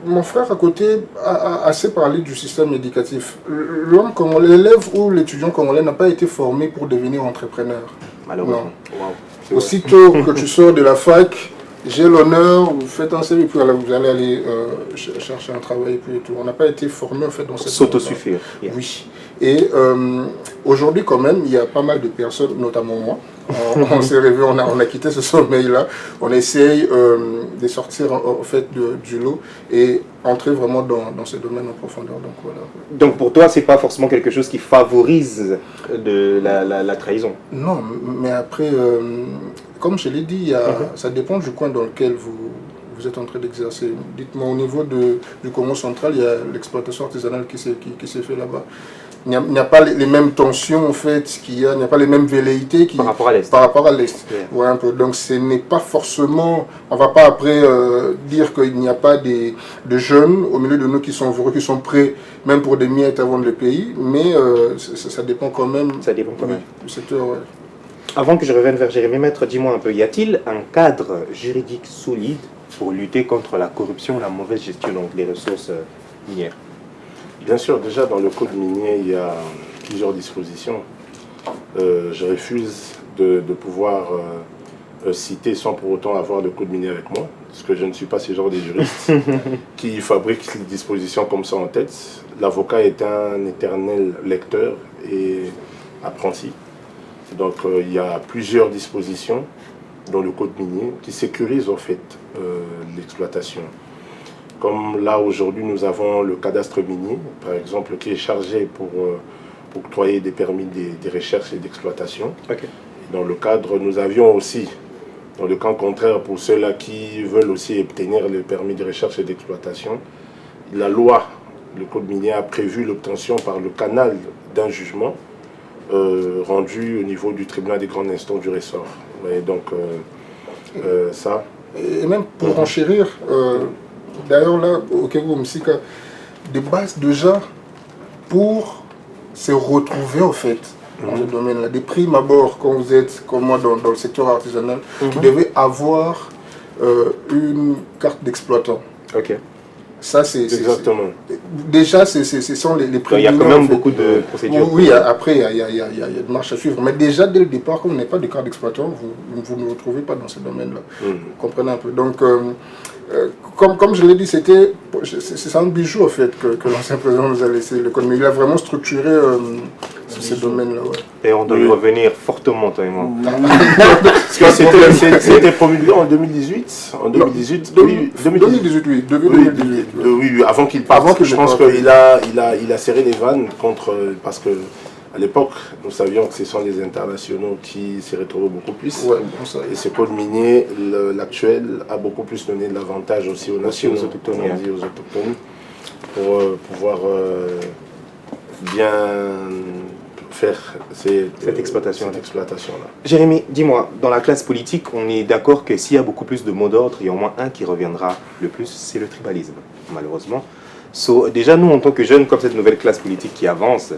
mon frère à côté a assez parlé du système éducatif. L'homme congolais, l'élève ou l'étudiant congolais n'a pas été formé pour devenir entrepreneur. Malheureusement. Wow. Aussitôt que tu sors de la fac, j'ai l'honneur, vous faites un CV, puis vous allez aller chercher un travail, et puis tout. On n'a pas été formé en fait dans cette... S'autosuffire. Yeah. Oui. Et aujourd'hui quand même, il y a pas mal de personnes, notamment moi, on s'est réveillé, on a quitté ce sommeil-là, on essaye de sortir en fait du lot et entrer vraiment dans ce domaine en profondeur. Donc, voilà. Donc pour toi, c'est pas forcément quelque chose qui favorise de la trahison? Non, mais après, comme je l'ai dit, ça dépend du coin dans lequel vous êtes en train d'exercer. Dites-moi, au niveau du Congo central, il y a l'exploitation artisanale qui s'est fait là-bas. Il n'y a pas les mêmes tensions en fait il n'y a pas les mêmes velléités par rapport à l'Est. Par rapport à l'Est. Yeah. Ouais, un peu. Donc ce n'est pas forcément, on ne va pas après dire qu'il n'y a pas de jeunes au milieu de nous qui sont heureux, qui sont prêts même pour des miettes à vendre le pays, mais ça dépend quand même, du secteur. Ouais. Avant que je revienne vers Jérémy Maître, dis-moi un peu, y a-t-il un cadre juridique solide pour lutter contre la corruption, la mauvaise gestion des ressources minières? Bien sûr, déjà dans le code minier, il y a plusieurs dispositions. Je refuse de pouvoir citer sans pour autant avoir le code minier avec moi, parce que je ne suis pas ce genre de juriste qui fabrique les dispositions comme ça en tête. L'avocat est un éternel lecteur et apprenti. Donc il y a plusieurs dispositions dans le code minier qui sécurisent en fait l'exploitation. Comme là aujourd'hui nous avons le cadastre minier, par exemple, qui est chargé pour octroyer des permis de recherche et d'exploitation. Okay. Dans le cadre, nous avions aussi, dans le cas contraire, pour ceux-là qui veulent aussi obtenir le permis de recherche et d'exploitation, la loi, le code minier a prévu l'obtention par le canal d'un jugement rendu au niveau du tribunal des grandes instances du ressort. Et donc, ça... Et même pour enchérir... D'ailleurs, là, au Kégo Msika, de base déjà pour se retrouver en fait dans ce domaine-là. Des primes à bord, quand vous êtes comme moi dans le secteur artisanal, vous devez avoir une carte d'exploitant. Ok. Ça, c'est exactement. Déjà, ce sont les primes. Il y a quand même beaucoup de procédures. Oui, après, il y a des marches à suivre. Mais déjà, dès le départ, comme vous n'avez pas de carte d'exploitant, vous ne vous retrouvez pas dans ce domaine-là. Vous comprenez un peu. Donc, comme je l'ai dit, c'est un bijou en fait que l'ancien président nous a laissé le code, mais il a vraiment structuré ce domaine-là. Ouais. Et on doit y revenir fortement, toi et moi. Parce que c'était promulgué en 2018. En 2018, oui. 2018, oui, avant qu'il parte. Je pense qu'il a serré les vannes contre... Parce que à l'époque, nous savions que ce sont les internationaux qui s'y retrouvent beaucoup plus. Ouais, bon, ça. Et ce code minier, l'actuel, a beaucoup plus donné de l'avantage aussi aux nationaux, aux autochtones, pour pouvoir bien faire cette exploitation-là. Jérémy, dis-moi, dans la classe politique, on est d'accord que s'il y a beaucoup plus de mots d'ordre, il y a au moins un qui reviendra le plus, c'est le tribalisme, malheureusement. Déjà, nous, en tant que jeunes, comme cette nouvelle classe politique qui avance,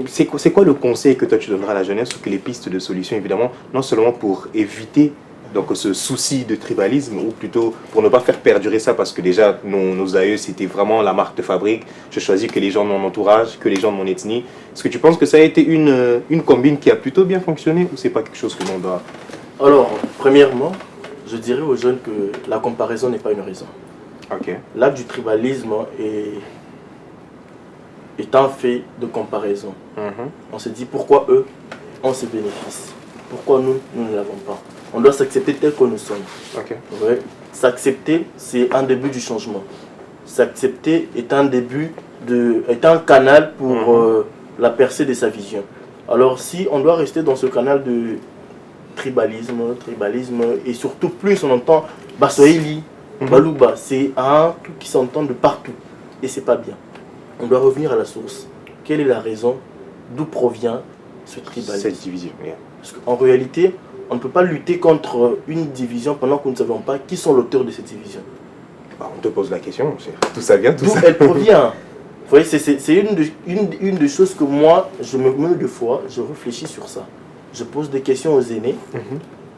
c'est quoi le conseil que toi tu donneras à la jeunesse ou que les pistes de solutions, évidemment, non seulement pour éviter donc, ce souci de tribalisme, ou plutôt pour ne pas faire perdurer ça, parce que déjà, nos aïeux, c'était vraiment la marque de fabrique. Je choisis que les gens de mon entourage, que les gens de mon ethnie. Est-ce que tu penses que ça a été une combine qui a plutôt bien fonctionné, ou c'est pas quelque chose que l'on doit... Alors, premièrement, je dirais aux jeunes que la comparaison n'est pas une raison. Ok. L'acte du tribalisme est un fait de comparaison. On se dit pourquoi eux ont ces bénéfices, pourquoi nous ne l'avons pas. On doit s'accepter tel que nous sommes. Okay. Ouais. S'accepter, c'est un début du changement. S'accepter est un canal pour la percée de sa vision. Alors si on doit rester dans ce canal de tribalisme, et surtout plus on entend Baswahili, Baluba, c'est un truc qui s'entend de partout et c'est pas bien. On doit revenir à la source. Quelle est la raison d'où provient ce tribalisme? Cette division. Yeah. Parce qu'en réalité, on ne peut pas lutter contre une division pendant que nous ne savons pas qui sont l'auteur de cette division. Bah, on te pose la question, tout ça vient, tout D'où ça. elle provient. Vous voyez, c'est une des choses que moi, je me mets de fois, je réfléchis sur ça. Je pose des questions aux aînés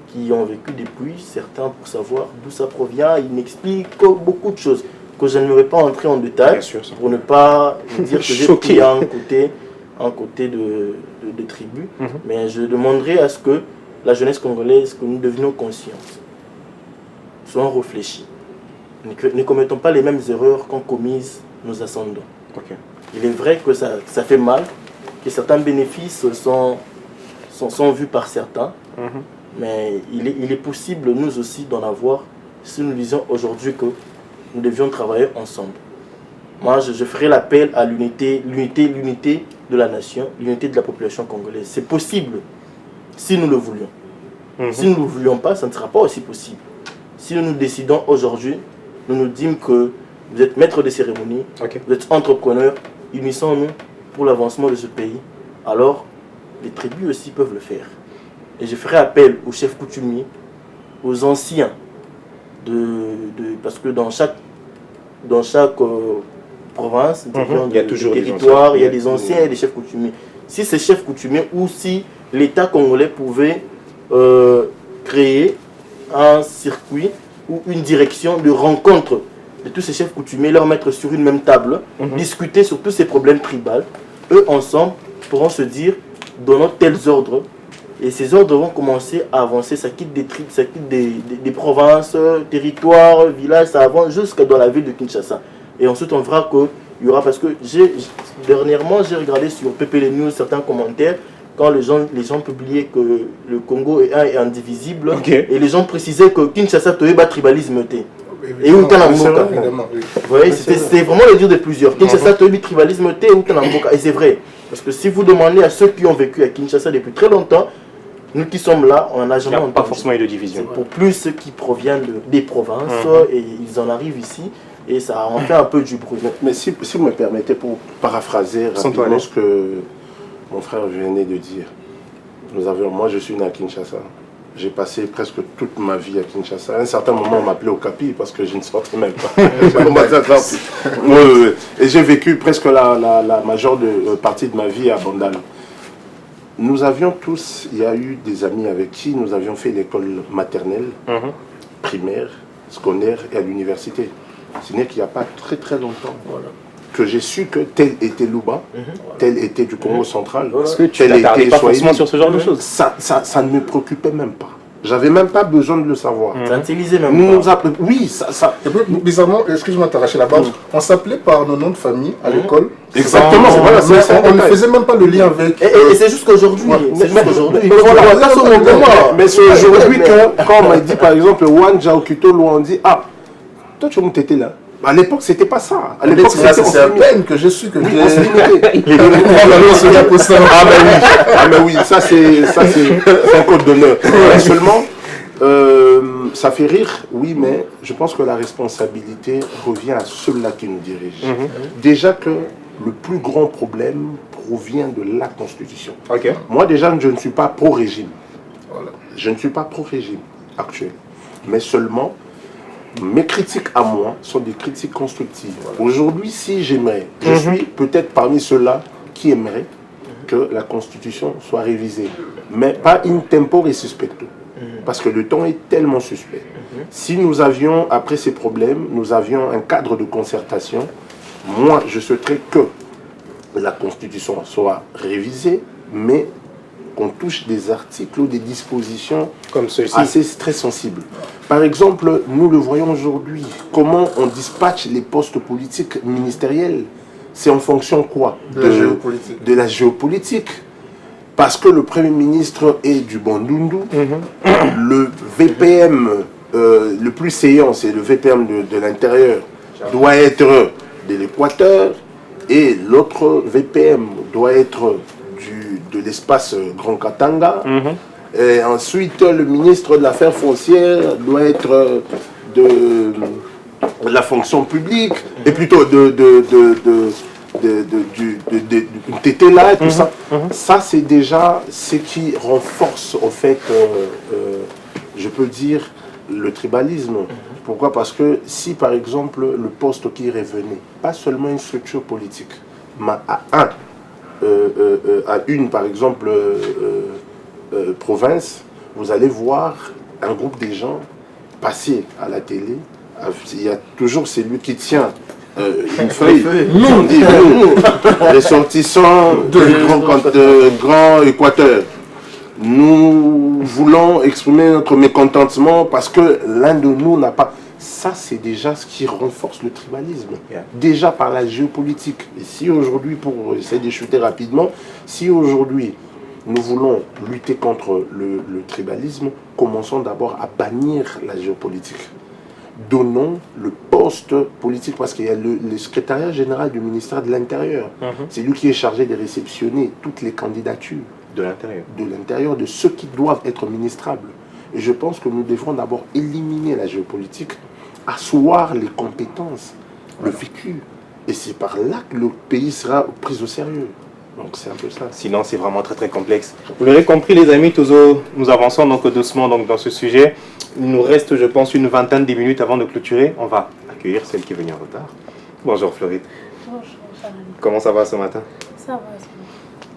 qui ont vécu depuis, certains pour savoir d'où ça provient. Ils m'expliquent beaucoup de choses que je n'aimerais pas entrer en détail. Bien sûr, pour ne pas dire que j'ai Choqué. pris un côté de tribu. Mais je demanderai à ce que la jeunesse congolaise, que nous devenions conscients, soyons réfléchis. Ne commettons pas les mêmes erreurs qu'ont commises nos ascendants. Ok. Il est vrai que ça fait mal, que certains bénéfices sont vus par certains, mais il est possible, nous aussi, d'en avoir si nous disons aujourd'hui que nous devions travailler ensemble. Moi, je ferai l'appel à l'unité de la nation, l'unité de la population congolaise. C'est possible si nous le voulions. Si nous ne le voulions pas, ça ne sera pas aussi possible. Si nous décidons aujourd'hui, nous nous disons que vous êtes maître de cérémonie, vous êtes entrepreneur, unissons-nous pour l'avancement de ce pays, alors les tribus aussi peuvent le faire. Et je ferai appel aux chefs coutumiers, aux anciens, parce que dans chaque province, il y a toujours des territoire, anciens. il y a des anciens et des chefs coutumiers. Si ces chefs coutumiers ou si l'État congolais pouvait créer un circuit ou une direction de rencontre de tous ces chefs coutumiers, leur mettre sur une même table, discuter sur tous ces problèmes tribaux, eux ensemble pourront se dire, donnons tels ordres, et ces ordres vont commencer à avancer, ça quitte des tribus, ça quitte des provinces, territoires, villages, ça avance jusqu'à dans la ville de Kinshasa. Et ensuite on verra qu'il y aura, parce que dernièrement j'ai regardé sur PPL News certains commentaires, quand les gens publiaient que le Congo est un et indivisible, et les gens précisaient que Kinshasa toyeba tribalisme té. Et où t'as la mboka. Vous voyez, c'était vraiment le dire de plusieurs. Kinshasa toyebi tribalisme té, où t'as la mboka. Et c'est vrai, parce que si vous demandez à ceux qui ont vécu à Kinshasa depuis très longtemps, nous qui sommes là, on n'a jamais entendu. Pas forcément eu de division. C'est pour plus ceux qui proviennent des provinces, et ils en arrivent ici, et ça en fait un peu du bruit. Mais si vous me permettez, pour paraphraser rapidement ce que mon frère venait de dire. Moi, je suis né à Kinshasa. J'ai passé presque toute ma vie à Kinshasa. À un certain moment, on m'appelait au Capi parce que je ne sortais même pas. Et j'ai vécu presque la majeure partie de ma vie à Bandal. Nous avions tous, il y a eu des amis avec qui nous avions fait l'école maternelle, primaire, scolaire et à l'université. Ce n'est qu'il n'y a pas très très longtemps que j'ai su que tel était Luba, tel était du Congo central, Parce que tu tel n'attardais était pas Swahili. forcément sur ce genre de choses. Ça ne me préoccupait même pas. J'avais même pas besoin de le savoir. Ça n'utilisait même Nous pas. nous appelons. Oui, ça. Et puis, bizarrement, excuse-moi de t'arracher la barbe, on s'appelait par nos noms de famille à l'école. Exactement, c'est voilà, On ne faisait même pas le lien avec. Et c'est juste qu'aujourd'hui, Mais c'est aujourd'hui que, quand on m'a dit par exemple, Wan Jaokito Luandi, ah, toi tu étais là. À l'époque, c'était pas ça. À l'époque, C'est à peine que je suis que on se limitait. Ah mais oui, ça c'est un code d'honneur. Seulement, ça fait rire, oui, mais je pense que la responsabilité revient à ceux-là qui nous dirigent. Déjà que le plus grand problème provient de la Constitution. Moi déjà, je ne suis pas pro-régime. Je ne suis pas pro-régime actuel. Mais seulement, mes critiques à moi sont des critiques constructives. Aujourd'hui, si j'aimerais, je suis peut-être parmi ceux-là qui aimeraient que la Constitution soit révisée. Mais pas in tempore suspecto. Parce que le temps est tellement suspect. Si nous avions, après ces problèmes, nous avions un cadre de concertation, moi, je souhaiterais que la Constitution soit révisée, mais qu'on touche des articles ou des dispositions comme ceci, assez très sensibles. Par exemple, nous le voyons aujourd'hui, comment on dispatche les postes politiques ministériels. C'est en fonction quoi? De la géopolitique. Parce que le Premier ministre est du Bandundu, le VPM le plus saillant, c'est le VPM de l'intérieur, doit être de l'Équateur, et l'autre VPM doit être de l'espace Grand Katanga, Et ensuite, le ministre de l'Affaires foncières doit être de la fonction publique, et plutôt du TT là et tout ça. Ça, c'est déjà ce qui renforce, en fait, je peux dire, le tribalisme. Pourquoi? Parce que si, par exemple, le poste qui revenait, pas seulement une structure politique, mais à une, par exemple, province, vous allez voir un groupe de gens passer à la télé. Il y a toujours celui qui tient une feuille. On dit, nous, ressortissants de Grand Équateur, nous voulons exprimer notre mécontentement parce que l'un de nous n'a pas... Ça, c'est déjà ce qui renforce le tribalisme. Déjà par la géopolitique. Et si aujourd'hui, pour essayer de chuter rapidement, si aujourd'hui nous voulons lutter contre le tribalisme, commençons d'abord à bannir la géopolitique. Donnons le poste politique, parce qu'il y a le secrétariat général du ministère de l'Intérieur. C'est lui qui est chargé de réceptionner toutes les candidatures de l'intérieur, de ceux qui doivent être ministrables. Et je pense que nous devrons d'abord éliminer la géopolitique, asseoir les compétences, le vécu. Et c'est par là que le pays sera pris au sérieux. Donc c'est un peu ça. Sinon, c'est vraiment très très complexe. Vous l'aurez compris, les amis, toujours, nous avançons donc doucement donc, dans ce sujet. Il nous reste, je pense, une vingtaine de minutes avant de clôturer. On va accueillir celle qui est venue en retard. Bonjour Floride. Bonjour, Charlie. Comment ça va ce matin? Ça va.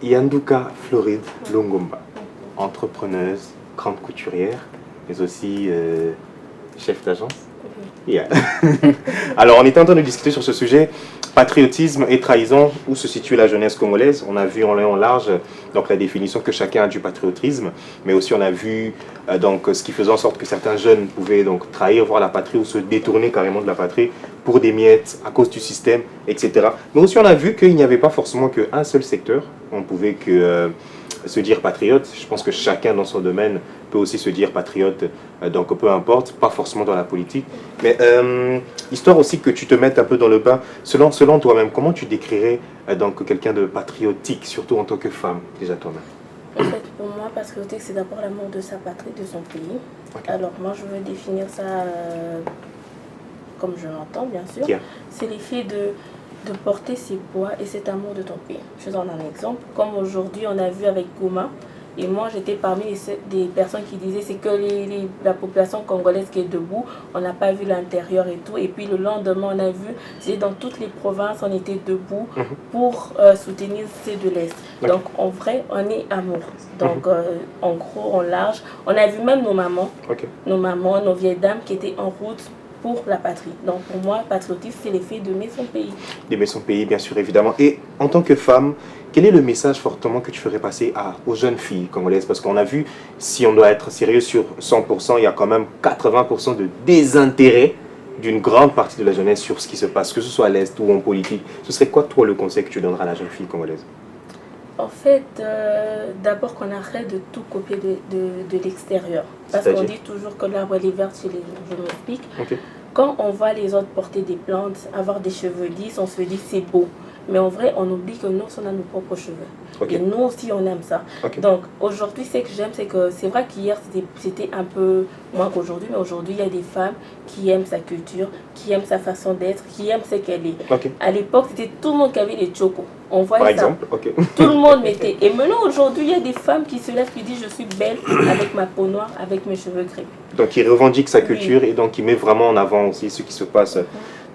Yanduka Floride Longomba, entrepreneuse, grande couturière, mais aussi chef d'agence. Yeah. Alors, on était en train de discuter sur ce sujet, patriotisme et trahison, où se situe la jeunesse congolaise. On a vu en long en large donc, la définition que chacun a du patriotisme, mais aussi on a vu donc, ce qui faisait en sorte que certains jeunes pouvaient donc, trahir, voire la patrie, ou se détourner carrément de la patrie pour des miettes, à cause du système, etc. Mais aussi on a vu qu'il n'y avait pas forcément qu'un seul secteur, on pouvait que... se dire patriote. Je pense que chacun dans son domaine peut aussi se dire patriote, donc peu importe, pas forcément dans la politique. Mais histoire aussi que tu te mettes un peu dans le bain, selon toi-même, comment tu décrirais donc quelqu'un de patriotique, surtout en tant que femme, déjà toi-même? En fait, pour moi, patriotique, c'est d'abord l'amour de sa patrie, de son pays. Okay. Alors moi, je veux définir ça comme je l'entends, bien sûr. Yeah. C'est l'effet de porter ses poids et cet amour de ton pays. Je donne un exemple. Comme aujourd'hui, on a vu avec Goma, et moi j'étais parmi des personnes qui disaient c'est que la population congolaise qui est debout, on n'a pas vu l'intérieur et tout. Et puis le lendemain, on a vu, c'est dans toutes les provinces, on était debout pour soutenir ceux de l'Est. Okay. Donc en vrai, on est amoureux. Donc en gros, en large, on a vu même nos mamans, nos vieilles dames qui étaient en route pour la patrie. Donc pour moi, patriotisme, c'est l'effet d'aimer son pays. D'aimer son pays, bien sûr, évidemment. Et en tant que femme, quel est le message fortement que tu ferais passer aux jeunes filles congolaises? Parce qu'on a vu, si on doit être sérieux sur 100%, il y a quand même 80% de désintérêt d'une grande partie de la jeunesse sur ce qui se passe, que ce soit à l'Est ou en politique. Ce serait quoi, toi, le conseil que tu donneras à la jeune fille congolaise? En fait, d'abord qu'on arrête de tout copier de l'extérieur. Parce qu'on dit toujours que l'arbre est vert chez les gens, je m'explique. Okay. Quand on voit les autres porter des plantes, avoir des cheveux lisses, on se dit c'est beau. Mais en vrai, on oublie que nous, on a nos propres cheveux. Okay. Et nous aussi, on aime ça. Okay. Donc, aujourd'hui, ce que j'aime, c'est que c'est vrai qu'hier, c'était un peu moins qu'aujourd'hui, mais aujourd'hui, il y a des femmes qui aiment sa culture, qui aiment sa façon d'être, qui aiment ce qu'elle est. Okay. À l'époque, c'était tout le monde qui avait les chocos. On voit ça. Par exemple, tout le monde mettait. Et maintenant, aujourd'hui, il y a des femmes qui se lèvent et disent je suis belle avec ma peau noire, avec mes cheveux gris. Donc, il revendique sa culture et donc il met vraiment en avant aussi ce qui se passe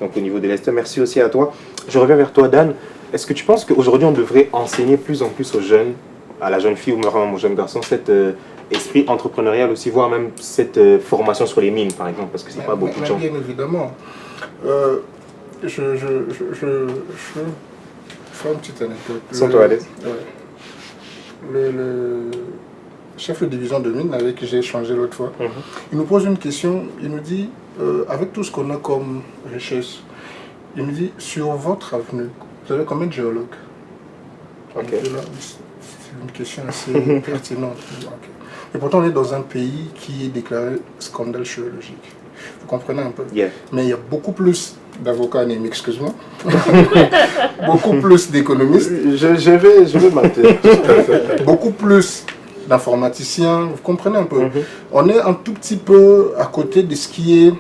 donc, au niveau de l'Est. Merci aussi à toi. Je reviens vers toi, Dan. Est-ce que tu penses qu'aujourd'hui, on devrait enseigner plus en plus aux jeunes, à la jeune fille ou même aux jeunes garçons, cet esprit entrepreneurial aussi, voire même cette formation sur les mines, par exemple, parce que c'est pas beaucoup de gens. Bien évidemment. Je fais une petite anecdote. Sens-toi à l'aise. Le chef de division de mine avec qui j'ai échangé l'autre fois, il nous pose une question, il nous dit, avec tout ce qu'on a comme richesse, il nous dit, sur votre avenue, vous avez combien de géologues? C'est une question assez pertinente. Et pourtant, on est dans un pays qui est déclaré scandale géologique. Vous comprenez un peu? Mais il y a beaucoup plus d'avocats, excuse-moi, beaucoup plus d'économistes. Je vais m'arrêter. Beaucoup plus d'informaticiens, vous comprenez un peu. On est un tout petit peu à côté de ce qui est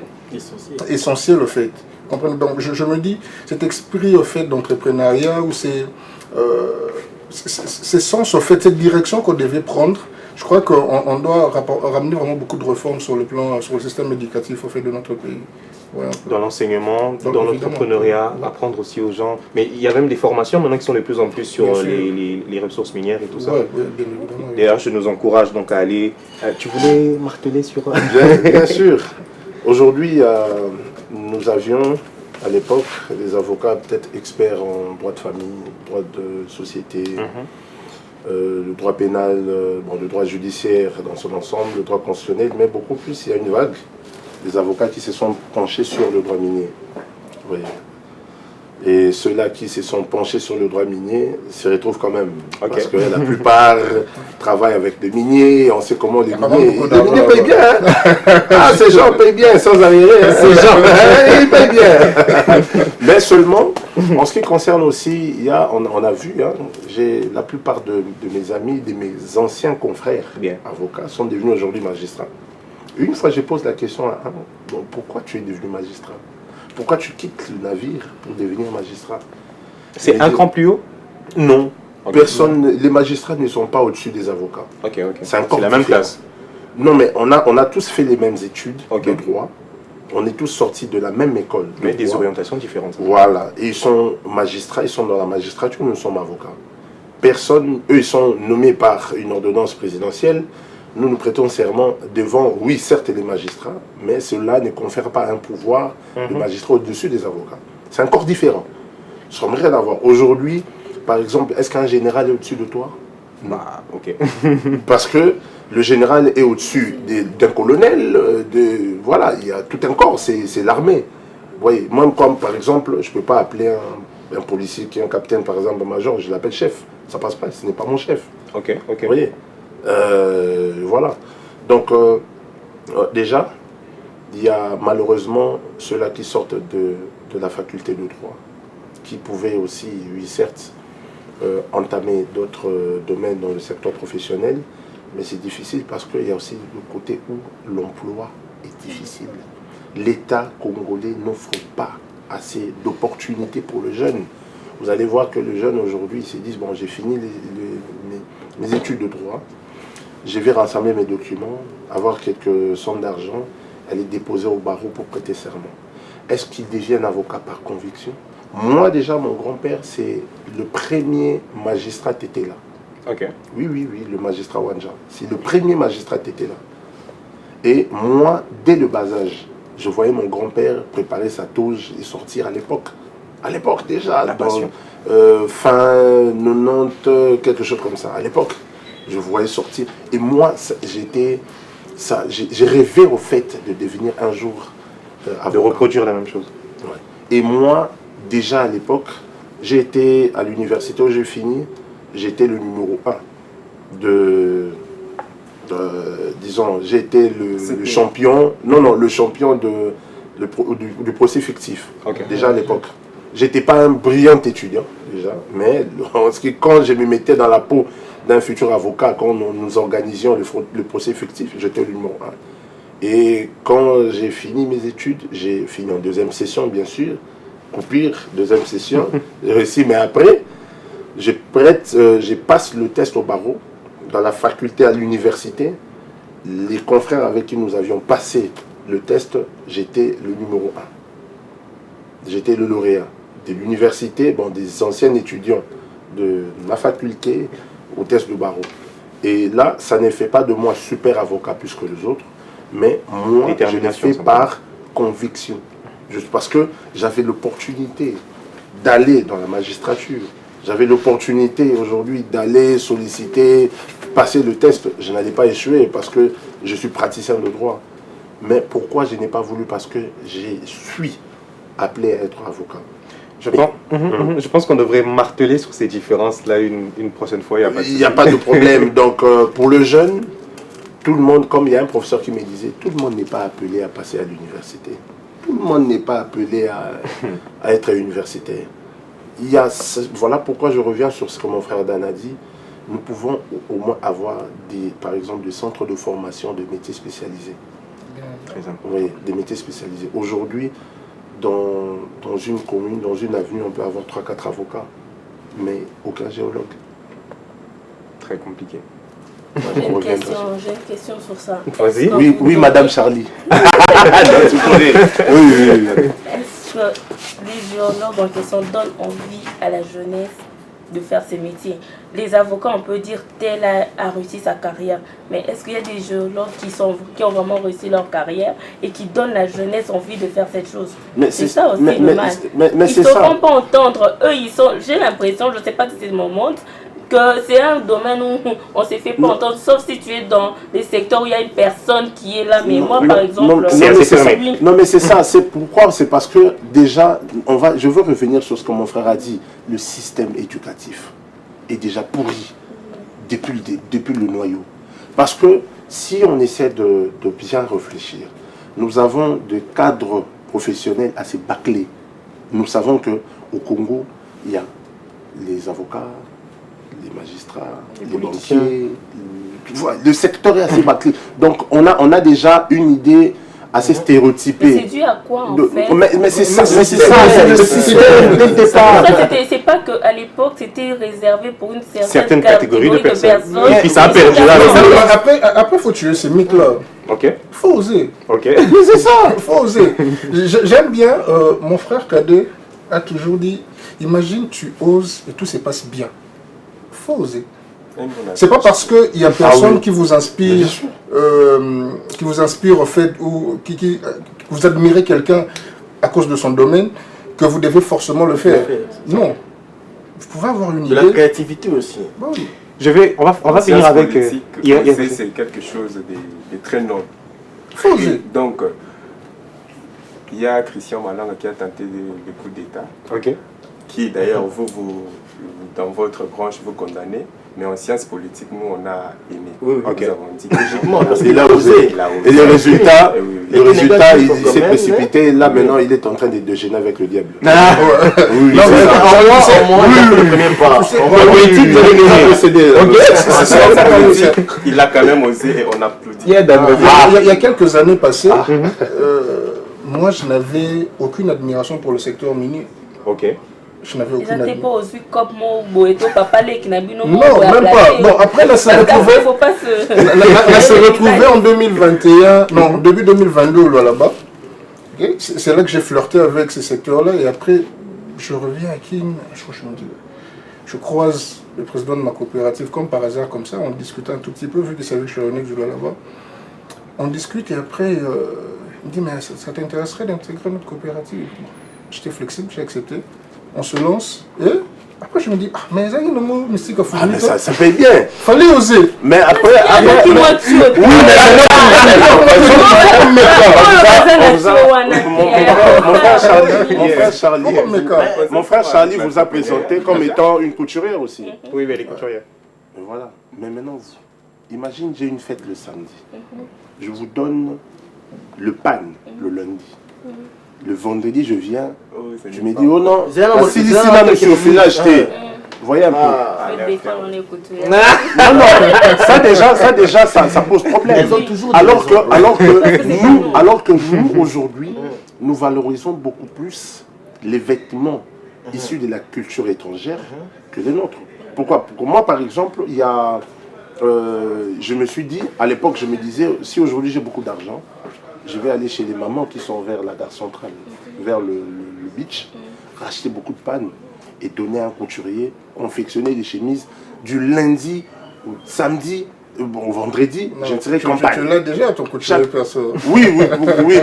essentiel au fait. Vous comprenez? Donc je me dis, cet esprit au fait d'entrepreneuriat, ou c'est sens au fait, cette direction qu'on devait prendre, je crois qu'on doit ramener vraiment beaucoup de réformes sur le système éducatif au fait de notre pays. Ouais, dans l'enseignement, dans l'entrepreneuriat, apprendre aussi aux gens. Mais il y a même des formations maintenant qui sont de plus en plus sur les ressources minières et tout ça. D'ailleurs, je nous encourage donc à aller... tu voulais marteler sur... Bien sûr. Aujourd'hui, nous avions à l'époque des avocats peut-être experts en droit de famille, droit de société, le droit pénal, le droit judiciaire dans son ensemble, le droit constitutionnel, mais beaucoup plus, il y a une vague des avocats qui se sont penchés sur le droit minier. Vous voyez. Et ceux-là qui se sont penchés sur le droit minier se retrouvent quand même. Parce que la plupart travaillent avec des miniers, on sait comment les miniers payent bien. Ah, ces gens payent bien, sans arriéré. Ces gens, ils payent bien. Mais seulement, en ce qui concerne aussi, on a vu, j'ai la plupart de mes amis, de mes anciens confrères avocats sont devenus aujourd'hui magistrats. Une fois, je pose la question à un, bon, pourquoi tu es devenu magistrat? Pourquoi tu quittes le navire pour devenir magistrat? C'est un cran plus haut? Non. Personne, les magistrats ne sont pas au-dessus des avocats. C'est la même classe. Non, mais on a tous fait les mêmes études de droit. On est tous sortis de la même école. Mais des orientations différentes. Voilà. Et ils sont magistrats, ils sont dans la magistrature, nous sommes avocats. Personne, eux, ils sont nommés par une ordonnance présidentielle. Nous nous prêtons serment devant, oui, certes, les magistrats, mais cela ne confère pas un pouvoir de magistrat au-dessus des avocats. C'est encore différent. J'aimerais l'avoir. Aujourd'hui, par exemple, est-ce qu'un général est au-dessus de toi? Non. Parce que le général est au-dessus d'un colonel, voilà, il y a tout un corps, c'est l'armée. Vous voyez, moi, comme par exemple, je ne peux pas appeler un policier qui est un capitaine, par exemple, un major, je l'appelle chef. Ça passe pas, ce n'est pas mon chef. Vous voyez. Voilà. Donc, déjà, il y a malheureusement ceux-là qui sortent de la faculté de droit, qui pouvaient aussi, oui, certes, entamer d'autres domaines dans le secteur professionnel, mais c'est difficile parce qu'il y a aussi le côté où l'emploi est difficile. L'État congolais n'offre pas assez d'opportunités pour le jeune. Vous allez voir que le jeune aujourd'hui se dit, bon, j'ai fini mes études de droit, je vais rassembler mes documents, avoir quelques sommes d'argent, aller déposer au barreau pour prêter serment. Est-ce qu'ils deviennent avocats par conviction? Moi déjà, mon grand-père, c'est le premier magistrat tété là. Oui, le magistrat Wanja. C'est le premier magistrat tété là. Et moi, dès le bas âge, je voyais mon grand-père préparer sa touche et sortir à l'époque. À l'époque déjà, fin 90, quelque chose comme ça. À l'époque. Je voyais sortir. Et moi, j'ai rêvé au fait de devenir un jour avocat. De reproduire la même chose. Ouais. Et moi, déjà à l'époque, j'ai été à l'université où j'ai fini, j'étais le numéro 1 disons, j'ai été le champion, le champion du procès fictif. Déjà à l'époque. J'étais pas un brillant étudiant, déjà, mais quand je me mettais dans la peau d'un futur avocat, quand nous organisions le procès fictif, j'étais le numéro 1. Et quand j'ai fini mes études, j'ai fini en deuxième session, bien sûr, ou pire, deuxième session, j'ai réussi, mais après, je passe le test au barreau, dans la faculté à l'université. Les confrères avec qui nous avions passé le test, j'étais le numéro 1. J'étais le lauréat de l'université, des anciens étudiants de ma faculté au test de barreau. Et là, ça ne fait pas de moi super avocat plus que les autres, mais moi, je l'ai fait par conviction. Juste parce que j'avais l'opportunité d'aller dans la magistrature. J'avais l'opportunité aujourd'hui d'aller solliciter, passer le test. Je n'allais pas échouer parce que je suis praticien de droit. Mais pourquoi je n'ai pas voulu? Parce que je suis appelé à être avocat. Je pense qu'on devrait marteler sur ces différences-là une prochaine fois. Il n'y a pas de problème. Donc, pour le jeune, tout le monde, comme il y a un professeur qui me disait, tout le monde n'est pas appelé à passer à l'université. Tout le monde n'est pas appelé à être universitaire. Voilà pourquoi je reviens sur ce que mon frère Dan a dit. nous pouvons au moins avoir, par exemple, des centres de formation de métiers spécialisés. Très important. Oui, des métiers spécialisés. Aujourd'hui, dans une commune, dans une avenue, on peut avoir 3-4 avocats, mais aucun géologue. Très compliqué. J'ai une question sur ça. Vas-y. Oui, Madame Charlie. Tu connais. Oui. Est-ce que les géologues en question donnent envie à la jeunesse de faire ces métiers? Les avocats, on peut dire tel a réussi sa carrière, mais est-ce qu'il y a des géologues qui ont vraiment réussi leur carrière et qui donnent la jeunesse envie de faire cette chose? C'est ça aussi le mal. Ils ne se font pas entendre. Eux, j'ai l'impression, je ne sais pas si c'est mon monde, que c'est un domaine où on ne se fait pas entendre, sauf si tu es dans des secteurs où il y a une personne qui est là. Mais moi, par exemple... Non, mais c'est ça. C'est pourquoi? C'est parce que déjà, je veux revenir sur ce que mon frère a dit. Le système éducatif est déjà pourri depuis le noyau. Parce que si on essaie de bien réfléchir, nous avons des cadres professionnels assez bâclés. Nous savons qu'au Congo, il y a les avocats, les magistrats, les banquiers, le secteur est assez bâclé. Donc on a déjà une idée assez stéréotypée. Mais c'est dû à quoi en fait? Mais c'est ça, c'est le système dès le départ. C'est pas qu'à l'époque c'était réservé pour une certaine catégorie de personnes. Et puis ça a perdu Après, il faut tuer ces mythes-là. Ok. Il faut oser. Ok. Mais c'est ça, il faut oser. J'aime bien, mon frère cadet a toujours dit, imagine tu oses et tout se passe bien. Il faut oser. C'est pas parce qu'il y a personne qui vous inspire, au fait, ou qui vous admirez quelqu'un à cause de son domaine, que vous devez forcément le faire. Non. Vous pouvez avoir une idée. De la créativité aussi. Bon, oui. On va finir avec... C'est quelque chose de très noble. Faut oser. Donc, il y a Christian Malanga qui a tenté le coup d'État. Ok. Qui d'ailleurs, vous, dans votre branche, vous condamnez. Mais en sciences politiques, nous, on a aimé. Oui, nous avons dit il a osé. Et le résultat, il s'est précipité. Là, maintenant, il est en train de gêner avec le diable. Non, mais il a quand même osé et on applaudit. Il y a quelques années passées, moi, je n'avais aucune admiration pour le secteur minier. Ok. Je n'avais aucune admiration. pas aussi comme mon boéto, papa, les non, même pas. Bon, après, là, ça s'est retrouvé en 2021, non, début 2022, là-bas. Okay. C'est là que j'ai flirté avec ce secteur-là. Et après, je reviens à King. Je croise le président de ma coopérative, comme par hasard, comme ça. On discutait un tout petit peu, vu qu'il savait que je suis revenu là-bas. On discute et après, il me dit, mais ça t'intéresserait d'intégrer notre coopérative? J'étais flexible, j'ai accepté. On se lance et après je me dis mais il y a un mot mystique à faire. Mais ça paye bien. Fallait oser. Mais après mon frère Charlie vous a présenté comme étant une couturière aussi. Oui, mais elle est couturière. Voilà. Mais maintenant, imagine j'ai une fête le samedi. Je vous donne le pan le lundi. Le vendredi, je viens, je me dis, oh non, si ici, là, je suis au final acheté. Voyez un peu. Non, ça déjà, ça pose problème. Alors que nous, aujourd'hui, nous valorisons beaucoup plus les vêtements issus de la culture étrangère que les nôtres. Pourquoi? Pour moi, par exemple, il y a... je me suis dit, à l'époque, je me disais, si aujourd'hui j'ai beaucoup d'argent, je vais aller chez les mamans qui sont vers la gare centrale, vers le beach, racheter beaucoup de pannes et donner à un couturier, confectionner des chemises du lundi au samedi, au vendredi, je ne serai campagne. Tu l'as déjà ton couturier perso. Oui,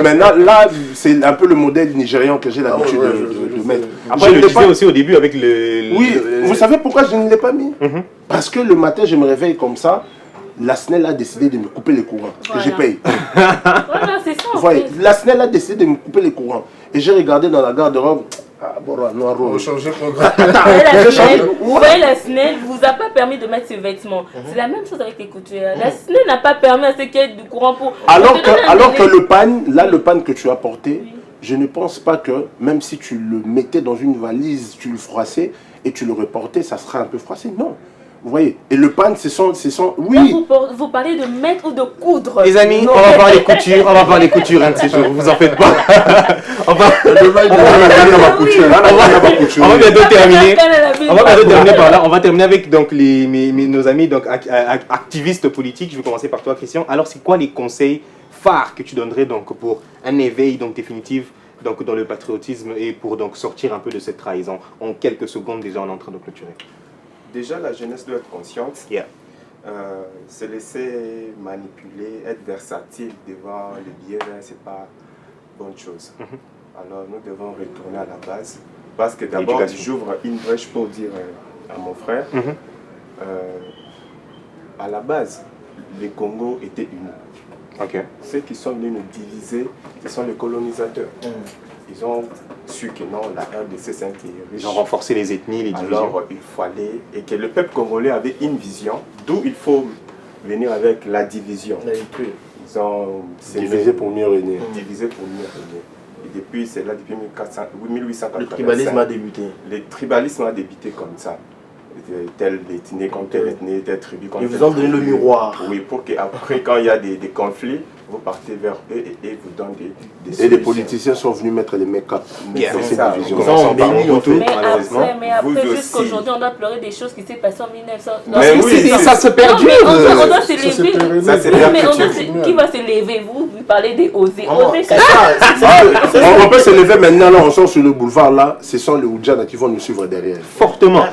mais là c'est un peu le modèle nigérian que j'ai l'habitude de mettre. Après, je le disais aussi au début avec le... Oui, vous savez pourquoi je ne l'ai pas mis? Parce que le matin, je me réveille comme ça. La SNEL a décidé de me couper les courants, que je paye. Voilà, c'est ça. Voyez, la SNEL a décidé de me couper les courants. Et j'ai regardé dans la garde-robe. On va changer de programme. La SNEL ne vous a pas permis de mettre ces vêtements. C'est la même chose avec les couturiers. La SNEL n'a pas permis à ce qu'il y ait du courant pour... Alors que le pan que tu as porté, je ne pense pas que, même si tu le mettais dans une valise, tu le froissais et tu le reportais, ça serait un peu froissé. Non. Vous voyez, et le pan, c'est son oui. Vous parlez de mettre ou de coudre. Les amis, on va parler couture, un de ces jours, vous en faites pas. On va bientôt terminer. Par là. On va terminer avec donc nos amis donc activistes politiques. Je vais commencer par toi, Christian. Alors, c'est quoi les conseils phares que tu donnerais donc pour un éveil donc définitif donc dans le patriotisme et pour donc sortir un peu de cette trahison? En quelques secondes, déjà, on est en train de clôturer. Déjà, la jeunesse doit être consciente, se laisser manipuler, être versatile devant les billets verts, ce n'est pas bonne chose. Alors, nous devons retourner à la base. Parce que d'abord, j'ouvre une brèche pour dire à mon frère, à la base, les Congos étaient unis. Ceux qui sont venus nous diviser, ce sont les colonisateurs. Ils ont su que non, la RDC c'est un pays riche. Ils ont renforcé les ethnies, les divisions. Alors il faut aller, et que le peuple congolais avait une vision, d'où il faut venir avec la division. Ils ont divisé pour mieux régner. Divisé pour mieux régner. Et depuis, c'est là depuis 1885. Le tribalisme a débuté. Le tribalisme a débuté comme ça. Telle ethnie contre telle ethnie, telle tribu contre telle tribu. Ils vous ont donné le miroir. Oui, pour qu'après, quand il y a des conflits, vous partez vers eux et vous donnent des solutions. Et les politiciens sont venus mettre les make-up. C'est ça. Mais après jusqu'aujourd'hui, on doit pleurer des choses qui s'est passées en 1900. Mais oui, ça se perdure. On doit s'élever. Mais qui va s'élever? Vous parlez des osés. On peut s'élever maintenant, là, on sort sur le boulevard, là, ce sont les Oudjana qui vont nous suivre derrière. Fortement.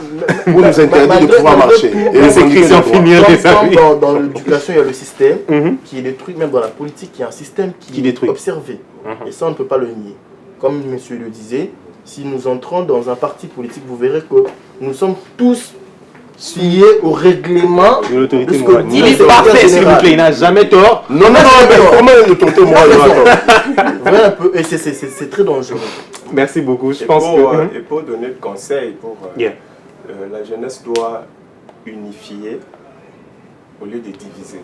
Vous nous interdit de pouvoir marcher. Et c'est Christian finir les amis. Dans l'éducation, il y a le système qui est détruit, même dans la politique, il y a un système qui est observé. Et ça, on ne peut pas le nier. Comme monsieur le disait, si nous entrons dans un parti politique, vous verrez que nous sommes tous liés au règlement de l'autorité morale. Il est parfait, s'il vous plaît, il n'a jamais tort. Non, mais comment l'autorité morale un peu, et c'est très dangereux. Merci beaucoup. Je pense que... Et pour donner le conseil, la jeunesse doit unifier au lieu de diviser.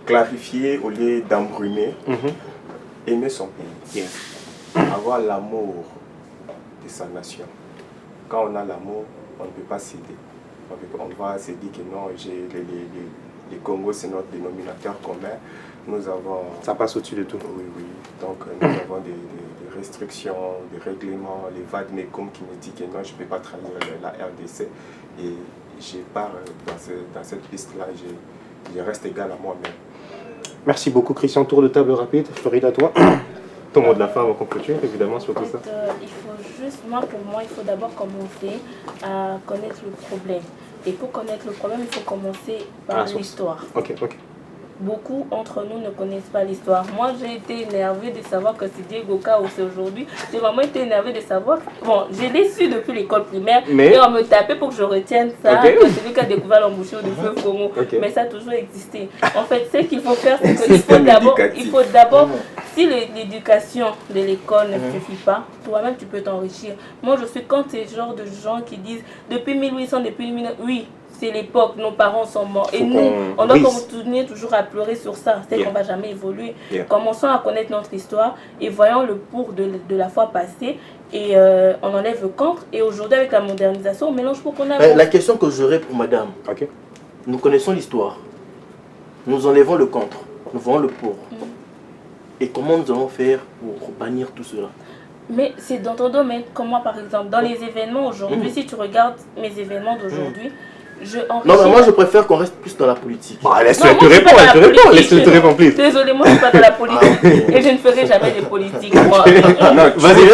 Clarifier au lieu d'embrumer, aimer son pays, avoir l'amour de sa nation. Quand on a l'amour, on ne peut pas céder. On va se dire que non, les Congos c'est notre dénominateur commun. Nous avons... Ça passe au-dessus de tout. Oui, oui. Donc nous avons des restrictions, des règlements, les Vadmekum qui nous dit que non, je ne peux pas trahir la RDC. Et je pars dans cette piste-là, je reste égal à moi-même. Merci beaucoup Christian. Tour de table rapide. Floride, à toi. Ton mot de la fin avant qu'on clôture, évidemment, sur tout ça. Il faut juste, pour moi, il faut d'abord commencer à connaître le problème. Et pour connaître le problème, il faut commencer par l'histoire. Ok. Beaucoup entre nous ne connaissent pas l'histoire. Moi, j'ai été énervée de savoir que c'est Diego Kao, c'est aujourd'hui. J'ai vraiment été énervée de savoir. Bon, je l'ai su depuis l'école primaire. Et on me tapait pour que je retienne ça. Que c'est lui qui a découvert l'embouchure du fleuve Congo. Mais ça a toujours existé. En fait, ce qu'il faut faire, c'est qu'il faut d'abord, si l'éducation de l'école ne suffit pas, toi-même, tu peux t'enrichir. Moi, je suis contre ces genres de gens qui disent depuis 1800, depuis 1900, oui. C'est l'époque, nos parents sont morts. Et nous, on doit continuer toujours à pleurer sur ça. C'est qu'on ne va jamais évoluer. Commençons à connaître notre histoire et voyons le pour de la fois passée. Et on enlève le contre. Et aujourd'hui, avec la modernisation, on mélange pour qu'on avance. La question que j'aurais pour madame, nous connaissons l'histoire. Nous enlevons le contre. Nous voyons le pour. Et comment nous allons faire pour bannir tout cela? Mais c'est dans ton domaine. Comme moi, par exemple, dans les événements aujourd'hui, si tu regardes mes événements d'aujourd'hui, non, mais moi je préfère qu'on reste plus dans la politique. Laisse-le te répondre, laisse-le te répondre plus. Désolé, moi je ne suis pas dans la politique et je ne ferai jamais de politique. Vas-y,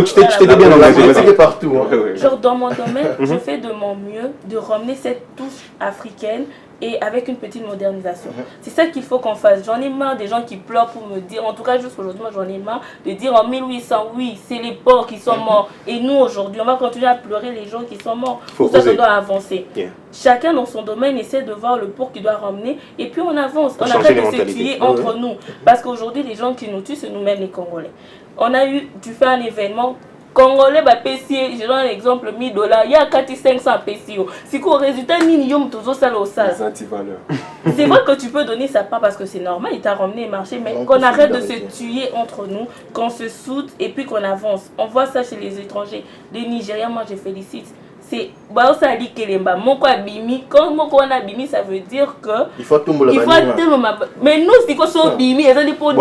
tu t'es bien engagé. Partout. Genre dans mon domaine, je fais de mon mieux de ramener cette touche africaine et avec une petite modernisation. C'est ça qu'il faut qu'on fasse. J'en ai marre des gens qui pleurent pour me dire, en tout cas jusqu'aujourd'hui, moi j'en ai marre de dire en 1800, oui, c'est les porcs qui sont morts. Et nous aujourd'hui, on va continuer à pleurer les gens qui sont morts. Pour ça, on doit avancer. Chacun dans son domaine essaie de voir le pour qu'il doit ramener. Et puis on avance. On arrête de se tuer entre nous. Parce qu'aujourd'hui, les gens qui nous tuent, c'est nous-mêmes les Congolais. Tu fais un événement. Congolais, je donne un exemple, $1000, il y a 500 PCO. Si au résultat, toujours ça les antivaleurs. C'est vrai que tu peux donner sa part parce que c'est normal, il t'a ramené et marché, mais qu'on arrête de se tuer entre nous, qu'on se soude et puis qu'on avance. On voit ça chez les étrangers. Les Nigériens, moi je félicite. c'est ça dit que les moko abimi quand moko on abimi ça veut dire que il faut tout le monde mais nous c'est quoi son bimi et ça dépend de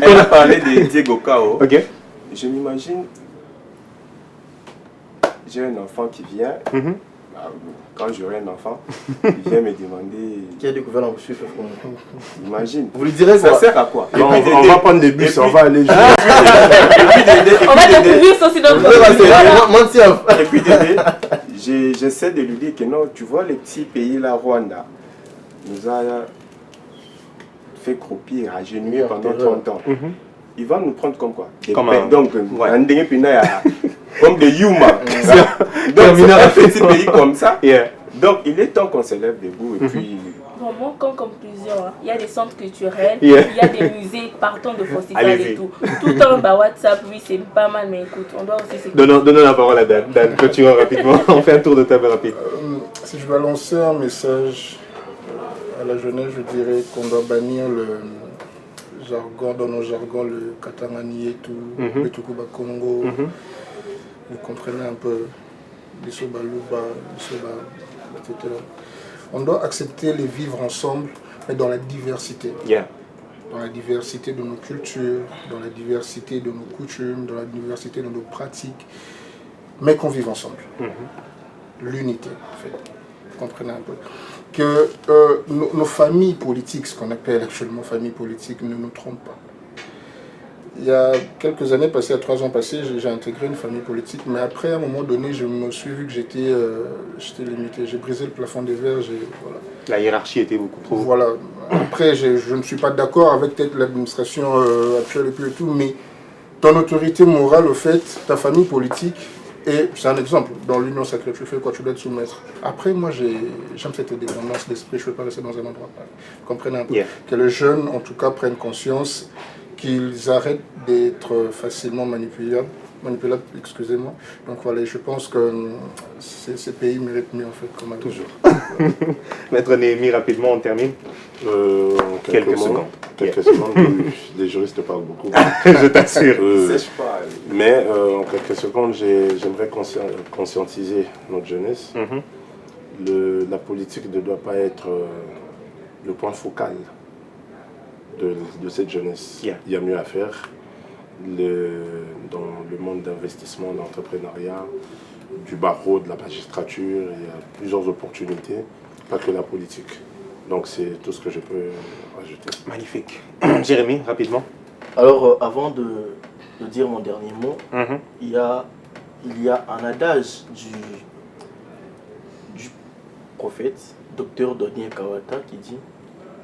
elle a parlé de Diego Cao. OK. Je m'imagine j'ai un enfant qui vient quand j'aurai un enfant, il vient me demander... Qui a découvert l'embouchure? Imagine. Vous lui direz quoi? Ça sert à quoi? On va prendre des bus, on va aller jouer. On va découvrir ça aussi dans le Et puis Dédé, j'essaie de lui dire que non, tu vois les petits pays là, Rwanda, nous a fait croupir, agenouiller pendant 30 ans. Il va nous prendre comme quoi? Donc, comme des humains. Donc, c'est un petit pays comme ça. Donc, il est temps qu'on se lève debout et puis... Bon, moi, comme conclusion, il y a des centres culturels, il y a des musées, partons de festivals et tout. Tout en bas WhatsApp, oui, c'est pas mal, mais écoute, on doit aussi... Donnons la parole à Dan. Dan, continuons rapidement. On fait un tour de table rapide. Si je dois lancer un message à la jeunesse, je dirais qu'on doit bannir le jargon, dans nos jargons, le Katangani et tout, le Tukuba Congo. Vous comprenez un peu, les Sobaluba, les Soba, etc. On doit accepter les vivre ensemble, mais dans la diversité. Dans la diversité de nos cultures, dans la diversité de nos coutumes, dans la diversité de nos pratiques, mais qu'on vive ensemble. L'unité, en fait. Vous comprenez un peu. Que nos familles politiques, ce qu'on appelle actuellement familles politiques, ne nous trompent pas. Il y a quelques années passées, il y a 3 ans passés, j'ai intégré une famille politique, mais après, à un moment donné, je me suis vu que j'étais limité. J'ai brisé le plafond des verres. Voilà. La hiérarchie était beaucoup trop... Voilà. Après, je ne suis pas d'accord avec peut-être l'administration actuelle et tout, mais ton autorité morale, au fait, ta famille politique, et c'est un exemple, dans l'union sacrée, tu fais quoi, tu dois te soumettre. Après, moi, j'aime cette indépendance d'esprit, je ne veux pas rester dans un endroit pareil. Vous comprenez un peu? Que les jeunes, en tout cas, prennent conscience qu'ils arrêtent d'être facilement manipulables, excusez-moi. Donc voilà, je pense que ces pays méritent mieux en fait, comme à toujours. Maître Néhémie, rapidement, on termine. Quelques secondes. Quelques secondes, les juristes parlent beaucoup. Je t'assure. Mais en quelques secondes, j'aimerais conscientiser notre jeunesse. La politique ne doit pas être le point focal de cette jeunesse. Il y a mieux à faire dans le monde d'investissement, d'entrepreneuriat, du barreau, de la magistrature. Il y a plusieurs opportunités, pas que la politique. Donc c'est tout ce que je peux rajouter. Magnifique. Jérémy, rapidement. Alors avant de dire mon dernier mot, il y a un adage du prophète, docteur Daniel Kawata, qui dit: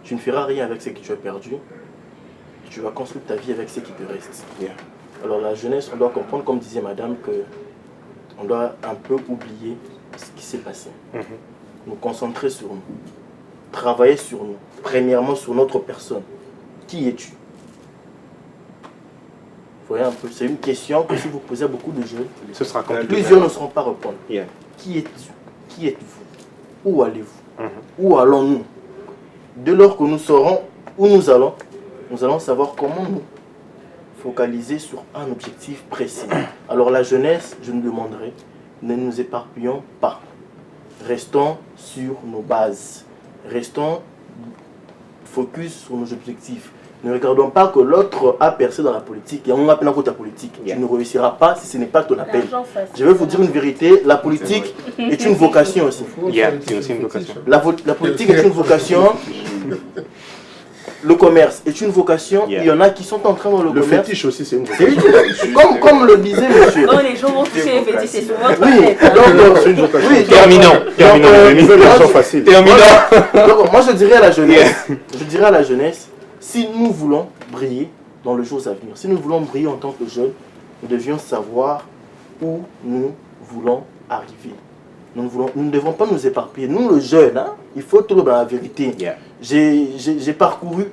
tu ne feras rien avec ce que tu as perdu, tu vas construire ta vie avec ce qui te reste. Alors la jeunesse, on doit comprendre, comme disait madame, qu'on doit un peu oublier ce qui s'est passé. Nous concentrer sur nous, travailler sur nous, premièrement sur notre personne. Qui es-tu? Vous voyez un peu, c'est une question que si vous posez à beaucoup de jeunes, ce sera compliqué. Plusieurs ne sauront pas répondre. Qui êtes-tu? Qui êtes-vous? Où allez-vous? Où allons-nous? Dès lors que nous saurons où nous allons savoir comment nous focaliser sur un objectif précis. Alors la jeunesse, je nous demanderai, ne nous éparpillons pas. Restons sur nos bases. Restons focus sur nos objectifs. Ne regardons pas que l'autre a percé dans la politique et on a peine ta politique. Tu ne réussiras pas si ce n'est pas ton appel. Je vais vous dire une vérité, la politique est une vocation aussi. C'est aussi une vocation. La politique est une vocation. Le commerce est une vocation. Il y en a qui sont en train dans le commerce. Le fétiche aussi, c'est une vocation. Comme le disait monsieur. Quand les gens vont toucher les fétiches, c'est souvent c'est une vocation. Donc, moi je dirais à la jeunesse, si nous voulons briller dans les jours à venir, si nous voulons briller en tant que jeunes, nous devions savoir où nous voulons arriver. Nous ne devons pas nous éparpiller. Nous, le jeune, il faut trouver la vérité. J'ai parcouru,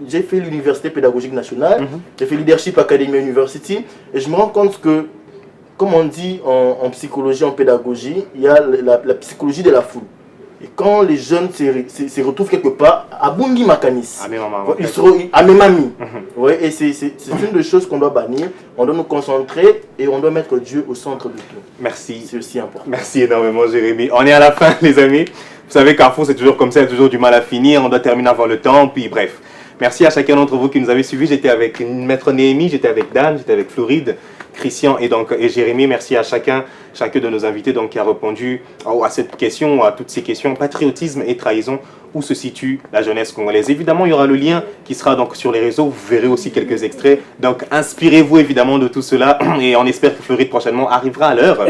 j'ai fait l'université pédagogique nationale, j'ai fait Leadership Academy University, et je me rends compte que, comme on dit en psychologie, en pédagogie, il y a la psychologie de la foule. Et quand les jeunes se retrouvent quelque part, à Bungi Makanis, ils seront à Memami. Ouais, et c'est une des choses qu'on doit bannir. On doit nous concentrer et on doit mettre Dieu au centre de tout. Merci. C'est aussi important. Merci énormément, Jérémy. On est à la fin, les amis. Vous savez, Carrefour, c'est toujours comme ça, il y a toujours du mal à finir. On doit terminer avant le temps, puis bref. Merci à chacun d'entre vous qui nous avez suivis. J'étais avec Maître Néhémie, j'étais avec Dan, j'étais avec Floride, Christian et Jérémy. Merci à chacun de nos invités donc, qui a répondu à cette question, à toutes ces questions. Patriotisme et trahison, où se situe la jeunesse congolaise? Évidemment, il y aura le lien qui sera donc sur les réseaux. Vous verrez aussi quelques extraits. Donc, inspirez-vous évidemment de tout cela. Et on espère que Floride prochainement arrivera à l'heure.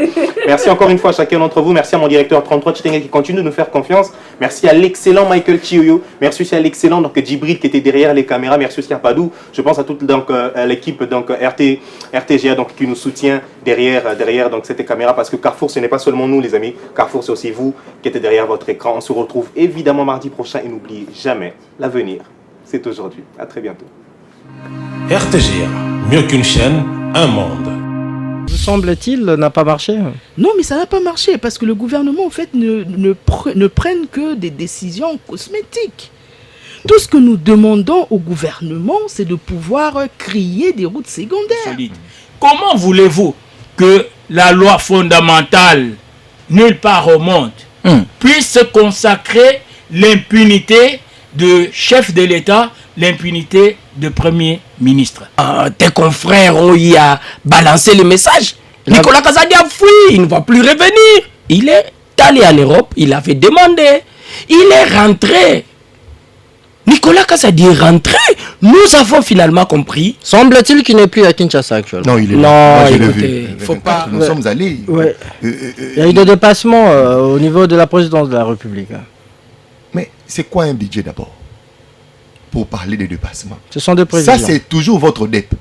Merci encore une fois à chacun d'entre vous. Merci à mon directeur 33 Chitenga qui continue de nous faire confiance. Merci à l'excellent Michael Chioyo. Merci aussi à l'excellent Djibril qui était derrière les caméras. Merci aussi à Padou. Je pense à toute l'équipe RTGA donc, qui nous soutient derrière donc, cette caméra. Parce que Carrefour, ce n'est pas seulement nous, les amis. Carrefour, c'est aussi vous qui êtes derrière votre écran. On se retrouve évidemment mardi prochain et n'oubliez jamais, l'avenir, c'est aujourd'hui. À très bientôt. RTGA, mieux qu'une chaîne, un monde. Semble-t-il, n'a pas marché. Non, mais ça n'a pas marché parce que le gouvernement, en fait, ne prenne que des décisions cosmétiques. Tout ce que nous demandons au gouvernement, c'est de pouvoir créer des routes secondaires. Comment voulez-vous que la loi fondamentale, nulle part au monde, puisse consacrer l'impunité de chef de l'État, l'impunité de Premier ministre? Tes confrères ont eu à balancer le message. Nicolas Kazadi a fui, il ne va plus revenir. Il est allé en Europe, il avait demandé. Il est rentré. Nicolas Kazadi est rentré. Nous avons finalement compris. Semble-t-il qu'il n'est plus à Kinshasa actuellement. Non, il est là. Non, écoutez, faut pas. Nous sommes allés. Ouais. Il y a eu des dépassements au niveau de la présidence de la République. Mais c'est quoi un budget d'abord? Pour parler de dépassement. Ce sont des prévisions. Ça, c'est toujours votre dette.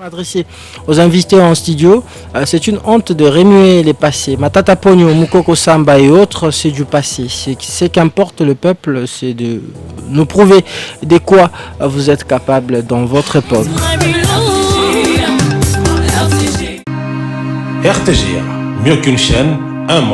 Adressé aux invités en studio, c'est une honte de remuer les passés. Matata Pogno, Mukoko Samba et autres, c'est du passé. Ce qu'importe le peuple, c'est de nous prouver de quoi vous êtes capable dans votre époque. RTGA, mieux qu'une chaîne, un monde.